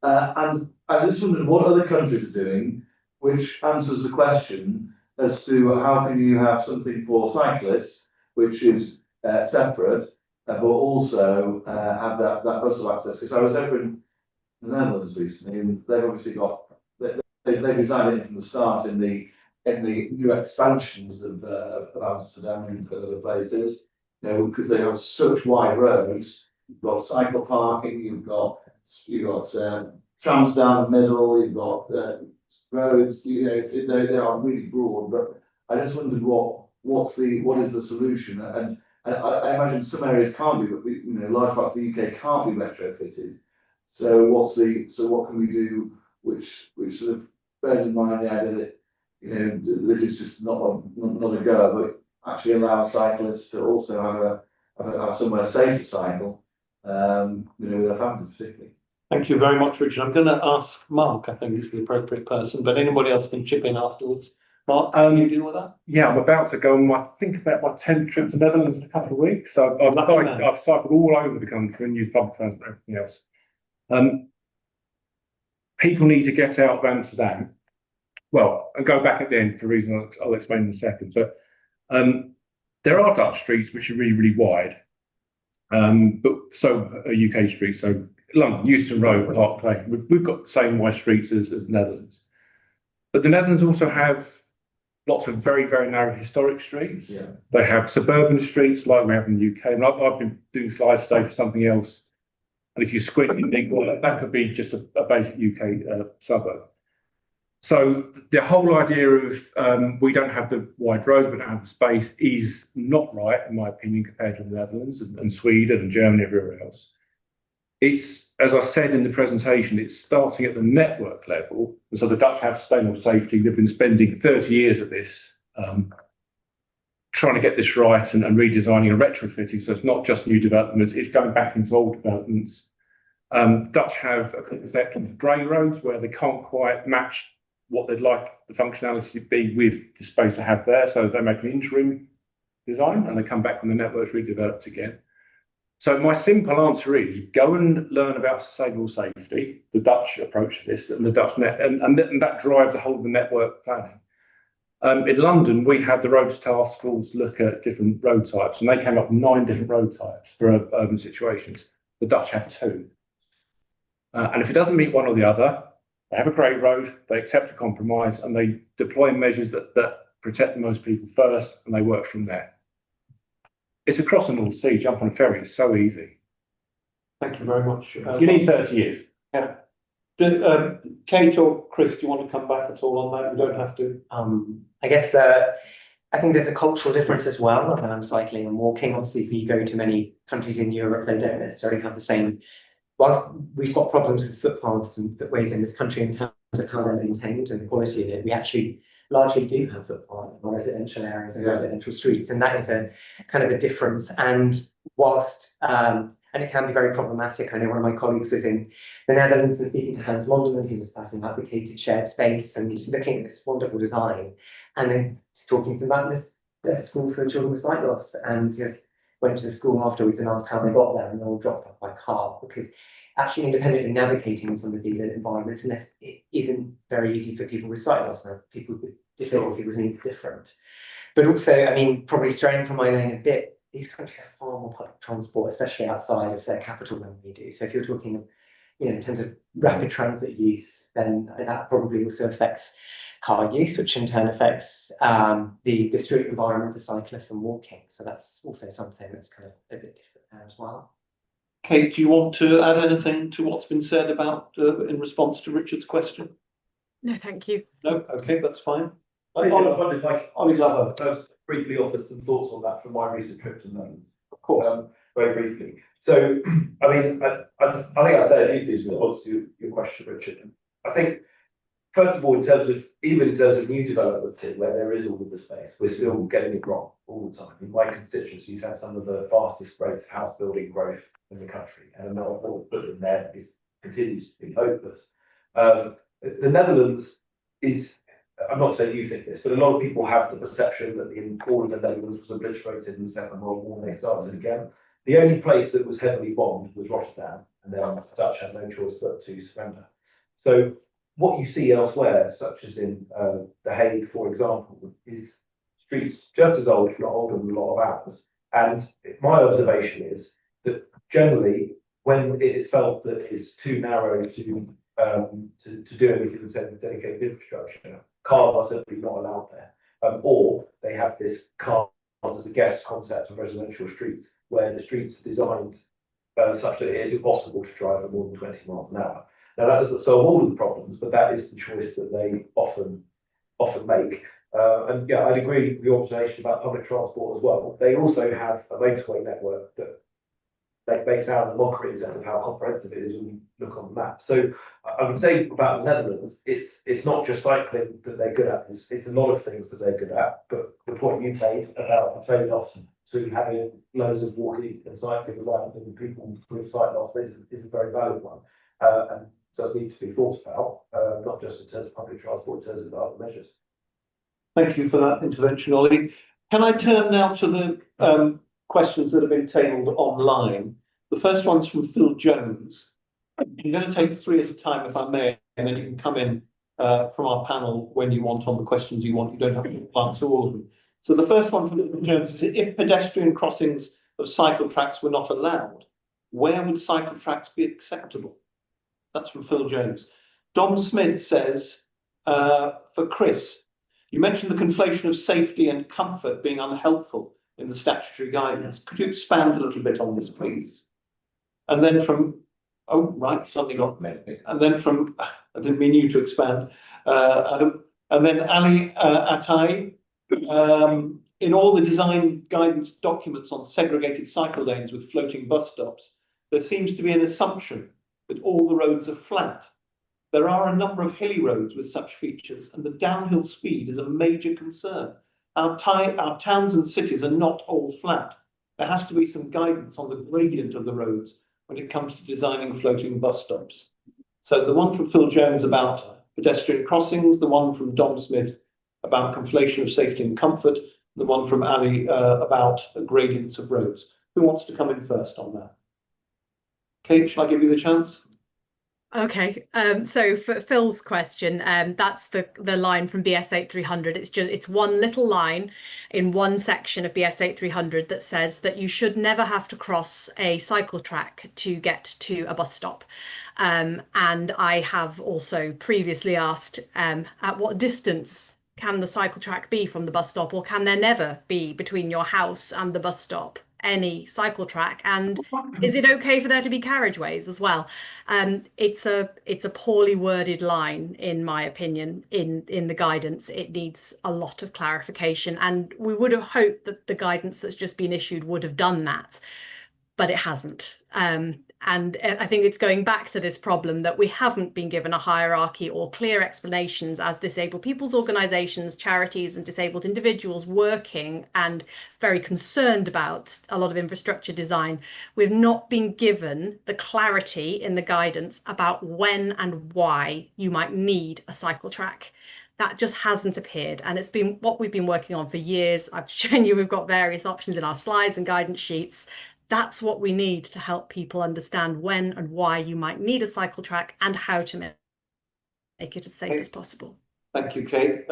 And I just wondered what other countries are doing, which answers the question as to how can you have something for cyclists, which is separate, but also have that bus stop access. Because I was over in the Netherlands recently, and they've obviously got they designed it from the start in the new expansions of Amsterdam and other places, you know, because they have such wide roads. You've got cycle parking, you've got trams down the middle, you've got roads, you know, they are really broad. But I just wondered what is the solution? And I imagine some areas can't be, but you know, large parts of the UK can't be retrofitted. So what can we do which sort of bears in mind the idea that, you know, this is just not a go, but actually allow cyclists to also have somewhere safe to cycle, you know, with their families particularly. Thank you very much, Richard. I'm going to ask Mark, I think is the appropriate person, but anybody else can chip in afterwards. Mark, can you deal with that? Yeah, I'm about to go on I think about my 10th trip to Netherlands in a couple of weeks. So I've cycled all over the country and used public transport and everything else. People need to get out of Amsterdam. Well, and go back at the end for reasons I'll explain in a second. But there are Dutch streets which are really, really wide. But so are UK streets. So London, Euston Road, Park Lane. We've got the same wide streets as Netherlands. But the Netherlands also have lots of very, very narrow historic streets. Yeah. They have suburban streets like we have in the UK. And I've been doing slides today for something else. And if you squint, you think, well, that could be just a basic UK suburb. So the whole idea of we don't have the wide roads, we don't have the space is not right, in my opinion, compared to the Netherlands and Sweden and Germany, everywhere else. It's, as I said in the presentation, it's starting at the network level. And so the Dutch have sustainable safety. They've been spending 30 years of this, trying to get this right and redesigning and retrofitting. So it's not just new developments, it's going back into old developments. Dutch have a concept of grey roads where they can't quite match what they'd like the functionality to be with the space they have there. So they make an interim design and they come back when the network's redeveloped again. So my simple answer is go and learn about sustainable safety, the Dutch approach to this, and the Dutch net, and that drives the whole of the network planning. In London, we had the roads task force look at different road types, and they came up with 9 different road types for urban situations. The Dutch have 2. And if it doesn't meet one or the other, they have a grey road, they accept a compromise, and they deploy measures that protect the most people first, and they work from there. It's across the North Sea, jump on a ferry, it's so easy. Thank you very much. You need 30 years. Yeah. Kate or Chris, do you want to come back at all on that? You don't have to. I guess I think there's a cultural difference as well around cycling and walking. Obviously, if you go to many countries in Europe, they don't necessarily have the same. Whilst we've got problems with footpaths and footways in this country in terms of how they're maintained and the quality of it, we actually largely do have footpaths in residential areas and residential streets, and that is a kind of a difference. And whilst and it can be very problematic. I know one of my colleagues was in the Netherlands and speaking to Hans Monderman, he was passing advocated shared space and looking at this wonderful design, and then he's talking to them about this school for children with sight loss, and just went to the school afterwards and asked how they got there, and they all dropped off by car, because actually independently navigating in some of these environments, and it isn't very easy for people with sight loss. Now, people with disabled people's needs are different. But also, I mean, probably straying from my lane a bit, these countries have far more public transport, especially outside of their capital, than we do. So if you're talking, in terms of rapid transit use, then that probably also affects car use, which in turn affects the street environment for cyclists and walking. So that's also something that's kind of a bit different there as well. Kate, do you want to add anything to what's been said about in response to Richard's question? No, thank you. No, okay, that's fine. I wonder if I would love to briefly offer some thoughts on that from my recent trip to London. Of course. Very briefly. So, I mean, I think I'd say a few things in response to your question, Richard. I think, first of all, even in terms of new developments here, where there is all of the space, we're still getting it wrong all the time. In my constituency's had some of the fastest rates of house building growth in the country, and not all put in there continues to be hopeless. The Netherlands is, I'm not saying you think this, but a lot of people have the perception that all of the Netherlands was obliterated in the Second World War and they started again. The only place that was heavily bombed was Rotterdam, and then the Dutch had no choice but to surrender. So what you see elsewhere, such as in The Hague, for example, is streets just as old, if not older than a lot of ours. And my observation is that generally, when it is felt that it is too narrow to do anything in terms of dedicated infrastructure, cars are simply not allowed there. Or they have this cars as a guest concept of residential streets, where the streets are designed such that it is impossible to drive at more than 20 miles an hour. Now, that doesn't solve all of the problems, but that is the choice that they often make. And yeah, I'd agree with your observation about public transport as well. They also have a motorway network that makes out a mockery in terms of how comprehensive it is when you look on the map. So I would say about the Netherlands, it's not just cycling that they're good at, it's a lot of things that they're good at. But the point you made about the trade-offs between having loads of walking and cycling rather than people with sight loss is a very valid one. And does need to be thought about, not just in terms of public transport, in terms of other measures. Thank you for that intervention, Ollie. Can I turn now to the questions that have been tabled online? The first one's from Phil Jones. I'm going to take 3 at a time, if I may, and then you can come in from our panel when you want on the questions you want. You don't have to answer all of them. So the first one from Phil Jones is, if pedestrian crossings of cycle tracks were not allowed, where would cycle tracks be acceptable? That's from Phil Jones. Dom Smith says, for Chris, You mentioned the conflation of safety and comfort being unhelpful in the statutory guidance. Could you expand a little bit on this, please? And then from, oh, right, suddenly got, and then from, I didn't mean you to expand. And then Ali Atai, in all the design guidance documents on segregated cycle lanes with floating bus stops, there seems to be an assumption that all the roads are flat. There are a number of hilly roads with such features, and the downhill speed is a major concern. Our towns and cities are not all flat. There has to be some guidance on the gradient of the roads when it comes to designing floating bus stops. So the one from Phil Jones about pedestrian crossings, the one from Dom Smith about conflation of safety and comfort, the one from Ali about gradients of roads. Who wants to come in first on that? Kate, shall I give you the chance? Okay, so for Phil's question, that's the line from BS 8300. It's one little line in one section of BS 8300 that says that you should never have to cross a cycle track to get to a bus stop. And I have also previously asked, at what distance can the cycle track be from the bus stop, or can there never be between your house and the bus stop any cycle track? And is it okay for there to be carriageways as well? It's a poorly worded line, in my opinion, in the guidance. It needs a lot of clarification, and we would have hoped that the guidance that's just been issued would have done that, but it hasn't. And I think it's going back to this problem that we haven't been given a hierarchy or clear explanations as disabled people's organisations, charities and disabled individuals working and very concerned about a lot of infrastructure design. We've not been given the clarity in the guidance about when and why you might need a cycle track. That just hasn't appeared, and it's been what we've been working on for years. I've shown you we've got various options in our slides and guidance sheets. That's what we need to help people understand when and why you might need a cycle track and how to make it as safe as possible. Thank you, Kate.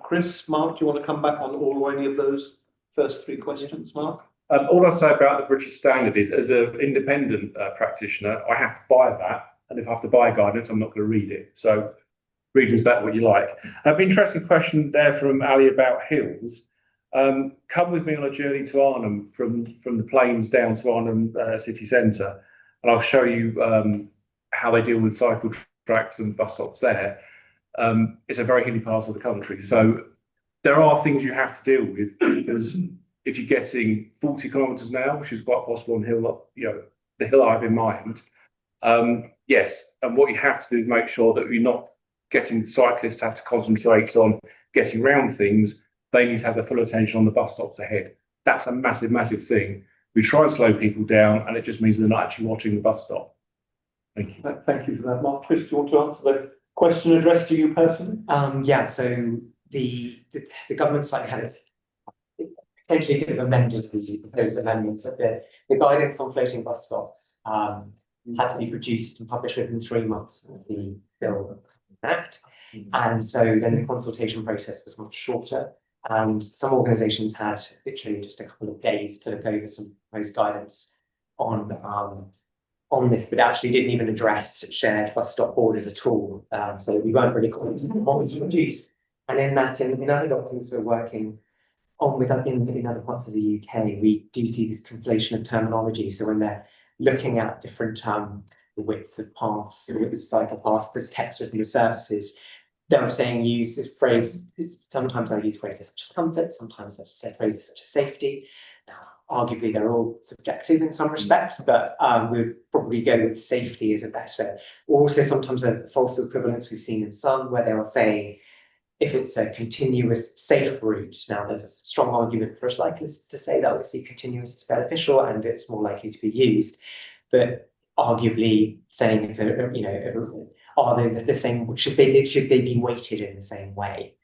Chris, Mark, do you want to come back on all or any of those first three questions, Mark? All I'll say about the British Standard is, as an independent practitioner, I have to buy that, and if I have to buy guidance, I'm not going to read it. So read into that what you like. Interesting question there from Ali about hills. Come with me on a journey to Arnhem from the plains down to Arnhem city centre, and I'll show you how they deal with cycle tracks and bus stops there. It's a very hilly part of the country, so there are things you have to deal with, because if you're getting 40 kilometres an hour, which is quite possible on hill, the hill I have in mind, yes, and what you have to do is make sure that you're not getting cyclists to have to concentrate on getting around things. They need to have their full attention on the bus stops ahead. That's a massive, massive thing. We try and slow people down, and it just means they're not actually watching the bus stop. Thank you. Thank you for that, Mark. Chris, do you want to answer the question addressed to you personally? Yeah, so the government site had potentially could have amended the proposed amendments, but the guidance on floating bus stops had to be produced and published within 3 months of the bill act. And so then the consultation process was much shorter. And some organisations had literally just a couple of days to look over some proposed guidance on this, but actually didn't even address shared bus stop borders at all. So we weren't really confident in what was produced. And in other documents we're working on with in other parts of the UK, we do see this conflation of terminology. So when they're looking at different the widths of paths, the widths of cycle paths, there's textures and the surfaces. They're saying use this phrase, sometimes I use phrases such as comfort, sometimes I say phrases such as safety. Now, arguably they're all subjective in some respects, but we'd probably go with safety as a better. Also, sometimes a false equivalence we've seen in some, where they'll say, if it's a continuous safe route, now there's a strong argument for a cyclist to say that obviously continuous is beneficial and it's more likely to be used. But arguably saying, are they the same? Should they be weighted in the same way?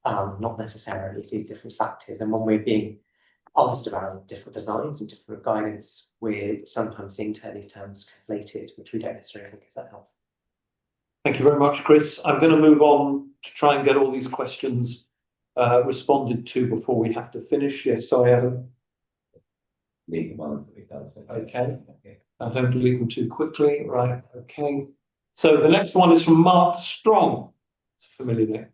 Not necessarily. It's these different factors. And when we're being asked about different designs and different guidance, we're sometimes seeing these terms conflated, which we don't necessarily think is that helpful. Thank you very much, Chris. I'm going to move on to try and get all these questions responded to before we have to finish. Yes, sorry, Adam. Leave the ones that we can say. Okay. I don't delete them too quickly. Right. Okay. So the next one is from Mark Strong. It's a familiar name.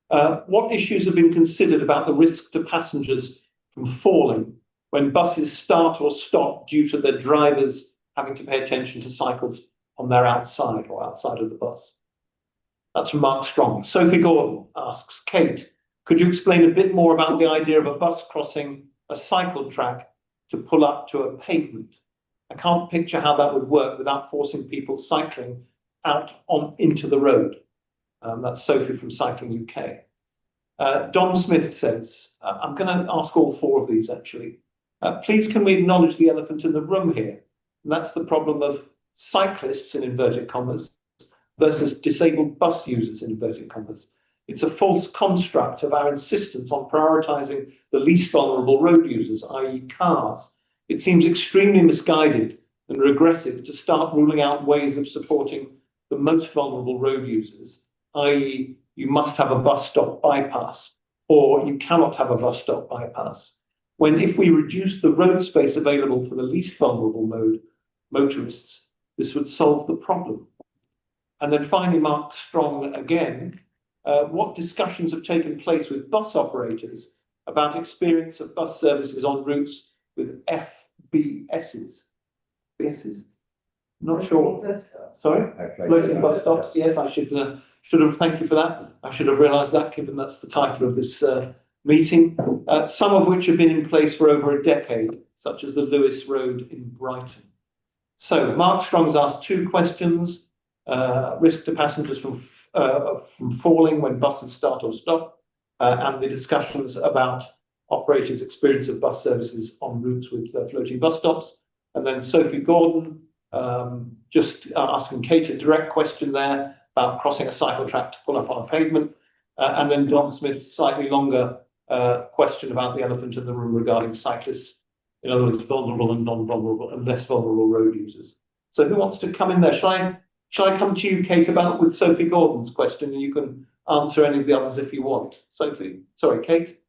What issues have been considered about the risk to passengers from falling when buses start or stop due to their drivers having to pay attention to cycles on their outside or outside of the bus? That's from Mark Strong. Sophie Gordon asks, Kate, could you explain a bit more about the idea of a bus crossing a cycle track to pull up to a pavement? I can't picture how that would work without forcing people cycling out into the road. That's Sophie from Cycling UK. Don Smith says, I'm going to ask all four of these actually. Please can we acknowledge the elephant in the room here? And that's the problem of cyclists in inverted commas versus disabled bus users in inverted commas. It's a false construct of our insistence on prioritising the least vulnerable road users, i.e. cars. It seems extremely misguided and regressive to start ruling out ways of supporting the most vulnerable road users, i.e. you must have a bus stop bypass or you cannot have a bus stop bypass. When if we reduce the road space available for the least vulnerable motorists, this would solve the problem. And then finally, Mark Strong again, what discussions have taken place with bus operators about experience of bus services on routes with FBSs? BSs? Not sure. Sorry? Floating bus stops. Yes, I should have, thank you for that. I should have realised that, given that's the title of this meeting. Some of which have been in place for over a decade, such as the Lewis Road in Brighton. So Mark Strong's asked two questions. Risk to passengers from falling when buses start or stop, and the discussions about operators' experience of bus services on routes with floating bus stops. And then Sophie Gordon just asking Kate a direct question there about crossing a cycle track to pull up on a pavement. And then Don Smith's slightly longer question about the elephant in the room regarding cyclists, in other words, vulnerable and non-vulnerable and less vulnerable road users. So who wants to come in there? Shall I come to you, Kate, about with Sophie Gordon's question, and you can answer any of the others if you want. Sophie, sorry, Kate.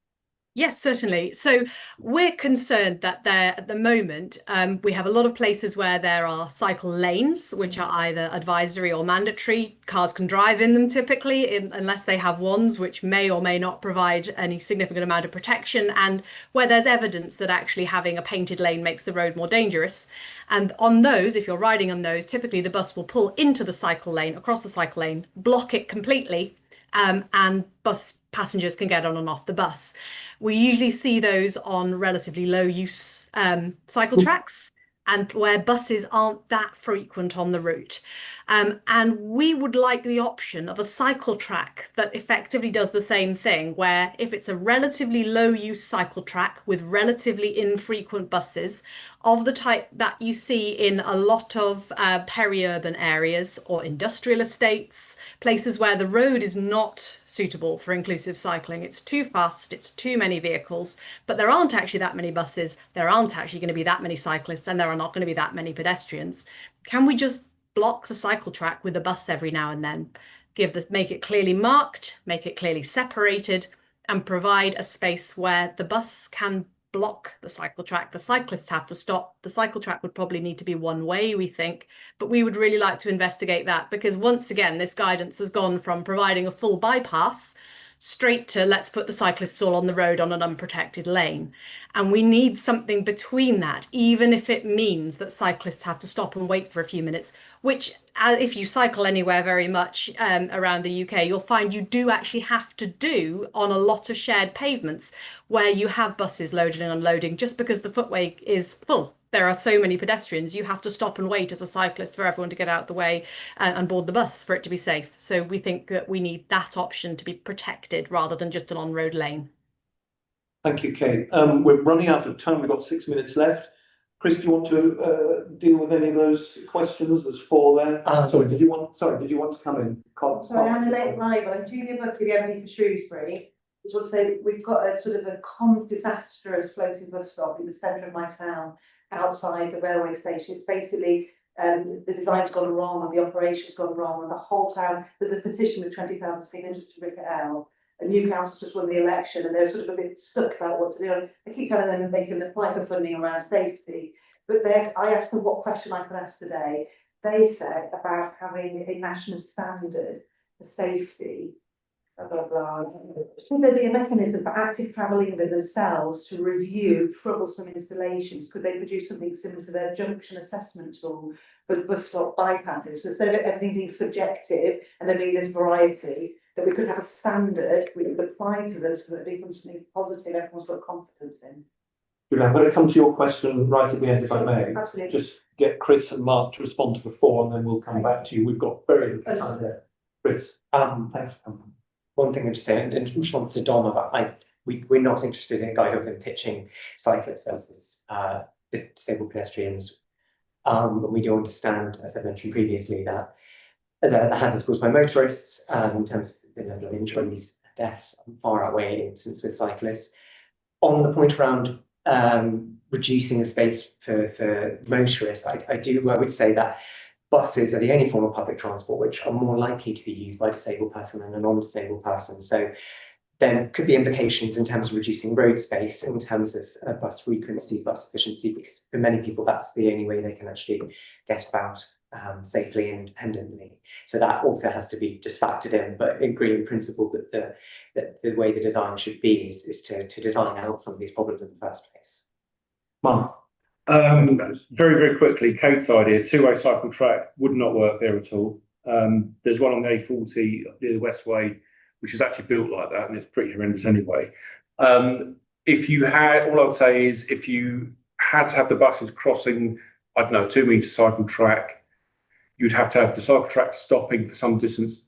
Yes, certainly. So we're concerned that there at the moment, we have a lot of places where there are cycle lanes, which are either advisory or mandatory. Cars can drive in them typically, unless they have ones which may or may not provide any significant amount of protection, and where there's evidence that actually having a painted lane makes the road more dangerous. And on those, if you're riding on those, typically the bus will pull into the cycle lane, across the cycle lane, block it completely, and bus passengers can get on and off the bus. We usually see those on relatively low use cycle tracks and where buses aren't that frequent on the route. And we would like the option of a cycle track that effectively does the same thing, where if it's a relatively low use cycle track with relatively infrequent buses of the type that you see in a lot of peri-urban areas or industrial estates, places where the road is not suitable for inclusive cycling. It's too fast, it's too many vehicles, but there aren't actually that many buses, there aren't actually going to be that many cyclists, and there are not going to be that many pedestrians. Can we just block the cycle track with a bus every now and then? Make it clearly marked, make it clearly separated, and provide a space where the bus can block the cycle track. The cyclists have to stop. The cycle track would probably need to be one way, we think, but we would really like to investigate that, because once again, this guidance has gone from providing a full bypass straight to let's put the cyclists all on the road on an unprotected lane. And we need something between that, even if it means that cyclists have to stop and wait for a few minutes, which if you cycle anywhere very much around the UK, you'll find you do actually have to do on a lot of shared pavements where you have buses loading and unloading. Just because the footway is full, there are so many pedestrians, you have to stop and wait as a cyclist for everyone to get out the way and board the bus for it to be safe. So we think that we need that option to be protected rather than just an on-road lane. Thank you, Kate. We're running out of time. We've got 6 minutes left. Chris, do you want to deal with any of those questions? There's 4 there. Sorry, did you want to come in? Sorry, I'm a late arrival. I'm Julia Buckley, the MP for Shrewsbury. I just want to say we've got a sort of a comms disastrous floating bus stop in the centre of my town, outside the railway station. It's basically the design's gone wrong and the operation's gone wrong, and the whole town. There's a petition with 20,000 signatures to rip it out. And Newcastle's just won the election, and they're sort of a bit stuck about what to do. And I keep telling them they can apply for funding around safety, but I asked them what question I could ask today. They said about having a national standard for safety blah, blah, blah. Should there be a mechanism for active travel England themselves to review troublesome installations? Could they produce something similar to their junction assessment tool for bus stop bypasses? So instead of everything being subjective and there being this variety, that we could have a standard we could apply to them so that it becomes something positive everyone's got confidence in. Julie, I'm going to come to your question right at the end, if I may. Absolutely. Just get Chris and Mark to respond to the four, and then we'll come back to you. We've got very little time there. Chris, thanks for coming. One thing I'm just saying, in response to Dom about we're not interested in guide dogs in pitching cyclists versus disabled pedestrians. But we do understand, as I mentioned previously, that the hazards caused by motorists in terms of the level of injuries, deaths, far outweigh incidents with cyclists. On the point around reducing the space for motorists, I would say that buses are the only form of public transport which are more likely to be used by a disabled person than a non-disabled person. So there could be implications in terms of reducing road space, in terms of bus frequency, bus efficiency, because for many people that's the only way they can actually get about safely and independently. So that also has to be just factored in, but agree in principle that the way the design should be is to design out some of these problems in the first place. Mark. Very, very quickly, Kate's idea, two-way cycle track would not work there at all. There's one on the A40 near the Westway, which is actually built like that, and it's pretty horrendous anyway. If you had, all I would say is, if you had to have the buses crossing, I don't know, 2 metre cycle track, you'd have to have the cycle track stopping for some distance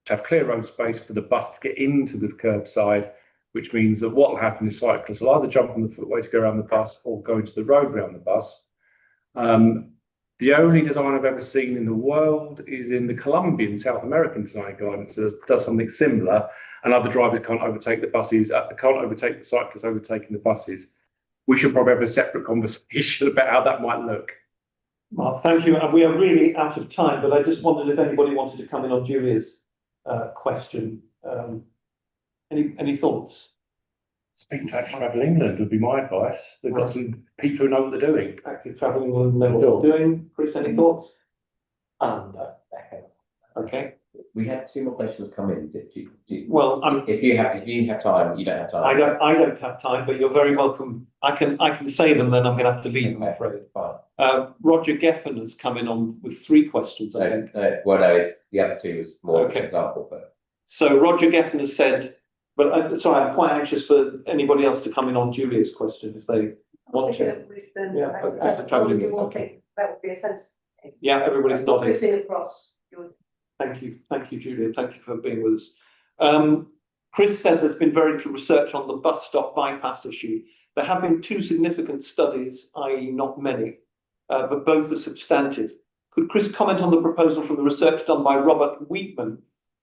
to have clear road space for the bus to get into the curbside, which means that what will happen is cyclists will either jump on the footway to go around the bus or go into the road around the bus. The only design I've ever seen in the world is in the Colombian South American design guidance that does something similar, and other drivers can't overtake the buses, can't overtake the cyclists overtaking the buses. We should probably have a separate conversation about how that might look. Mark, thank you. And we are really out of time, but I just wondered if anybody wanted to come in on Julia's question. Any thoughts? Speak to Active Travel England would be my advice. They've got some people who know what they're doing. Active Travel England know what they're doing. Chris, any thoughts? Okay. We had 2 more questions come in. Well, if you have time, you don't have time. I don't have time, but you're very welcome. I can say them, then I'm going to have to leave them, I'm afraid. Fine. Roger Geffen has come in on with 3 questions, I think. Well, no, the other 2 was more Okay. example, but So Roger Geffen has said, but sorry, I'm quite anxious for anybody else to come in on Julia's question if they want to. Yeah, Active Travel England, okay. That would be a sense. Yeah, everybody's nodding. Across. Thank you, Julia. Thank you for being with us. Chris said there's been very little research on the bus stop bypass issue. There have been 2 significant studies, i.e. not many, but both are substantive. Could Chris comment on the proposal from the research done by Robert Wheatman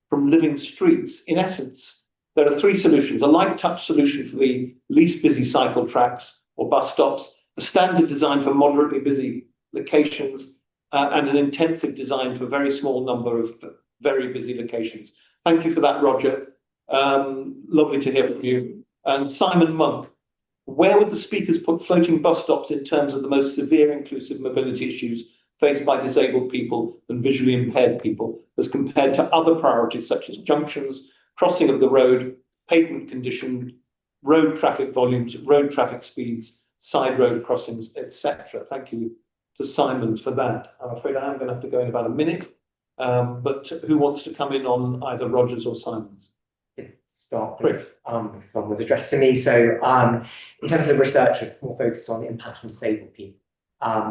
from Living Streets? In essence, there are 3 solutions: a light touch solution for the least busy cycle tracks or bus stops, a standard design for moderately busy locations, and an intensive design for a very small number of very busy locations. Thank you for that, Roger. Lovely to hear from you. And Simon Monk, where would the speakers put floating bus stops in terms of the most severe inclusive mobility issues faced by disabled people and visually impaired people, as compared to other priorities such as junctions, crossing of the road, pavement condition, road traffic volumes, road traffic speeds, side road crossings, etc.? Thank you to Simon for that. I'm afraid I'm going to have to go in about a minute, but who wants to come in on either Roger's or Simon's? Chris. This one was addressed to me. So in terms of the research, was more focused on the impact on disabled people.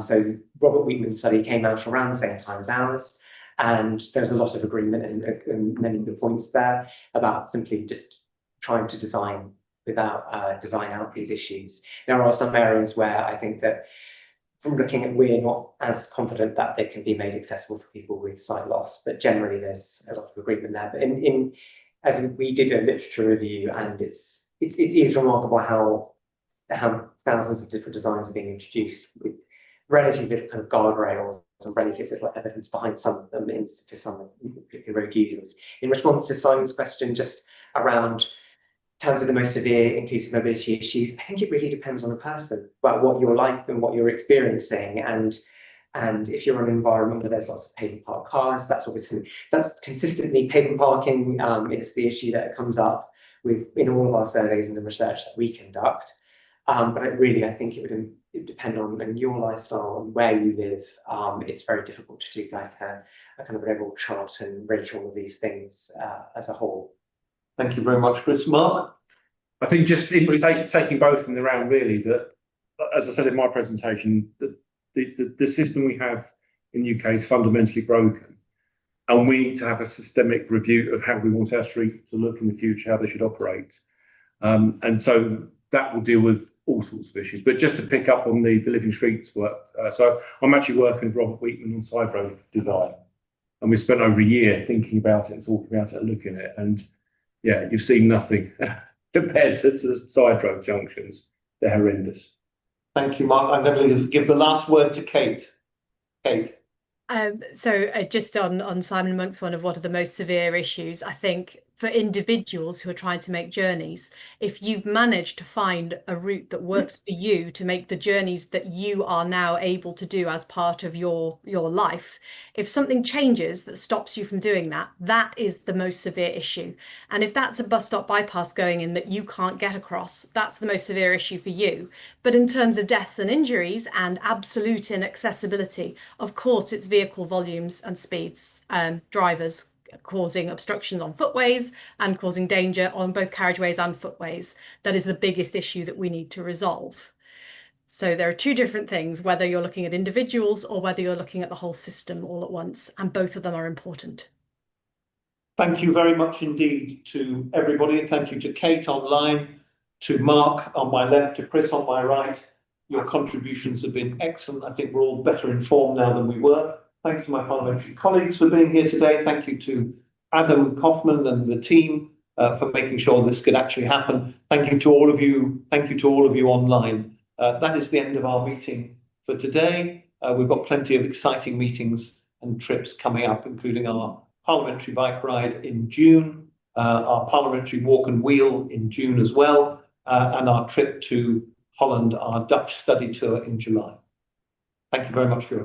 So Robert Wheatman's study came out around the same time as ours, and there was a lot of agreement in many of the points there about simply just trying to design out these issues. There are some areas where I think that from looking at, we're not as confident that they can be made accessible for people with sight loss, but generally there's a lot of agreement there. But as we did a literature review, and it is remarkable how thousands of different designs are being introduced with relatively kind of guardrails and relatively little evidence behind some of them for some particular road users. In response to Simon's question, just around terms of the most severe inclusive mobility issues, I think it really depends on the person, about what you're like and what you're experiencing. And And if you're in an environment where there's lots of paper parked cars, that's consistently paper parking is the issue that comes up in all of our surveys and the research that we conduct. But I think it would depend on your lifestyle and where you live. It's very difficult to do like a kind of level chart and rate all of these things as a whole. Thank you very much, Chris. Mark? I think just taking both in the round, really, that, as I said in my presentation, the system we have in the UK is fundamentally broken, and we need to have a systemic review of how we want our street to look in the future, how they should operate. And so that will deal with all sorts of issues. But just to pick up on the Living Streets work, so I'm actually working with Robert Wheatman on side road design, and we spent over a year thinking about it and talking about it and looking at it. And yeah, you've seen nothing compared to side road junctions. They're horrendous. Thank you, Mark. I'm going to give the last word to Kate. Kate. Just on Simon Monk's one of what are the most severe issues, I think for individuals who are trying to make journeys, if you've managed to find a route that works for you to make the journeys that you are now able to do as part of your life, if something changes that stops you from doing that, that is the most severe issue. And if that's a bus stop bypass going in that you can't get across, that's the most severe issue for you. But in terms of deaths and injuries and absolute inaccessibility, of course, it's vehicle volumes and speeds, drivers causing obstructions on footways and causing danger on both carriageways and footways. That is the biggest issue that we need to resolve. So there are two different things, whether you're looking at individuals or whether you're looking at the whole system all at once, and both of them are important. Thank you very much indeed to everybody, and thank you to Kate online, to Mark on my left, to Chris on my right. Your contributions have been excellent. I think we're all better informed now than we were. Thank you to my parliamentary colleagues for being here today. Thank you to Adam Kaufman and the team for making sure this could actually happen. Thank you to all of you. Thank you to all of you online. That is the end of our meeting for today. We've got plenty of exciting meetings and trips coming up, including our parliamentary bike ride in June, our parliamentary walk and wheel in June as well, and our trip to Holland, our Dutch study tour in July. Thank you very much for your time.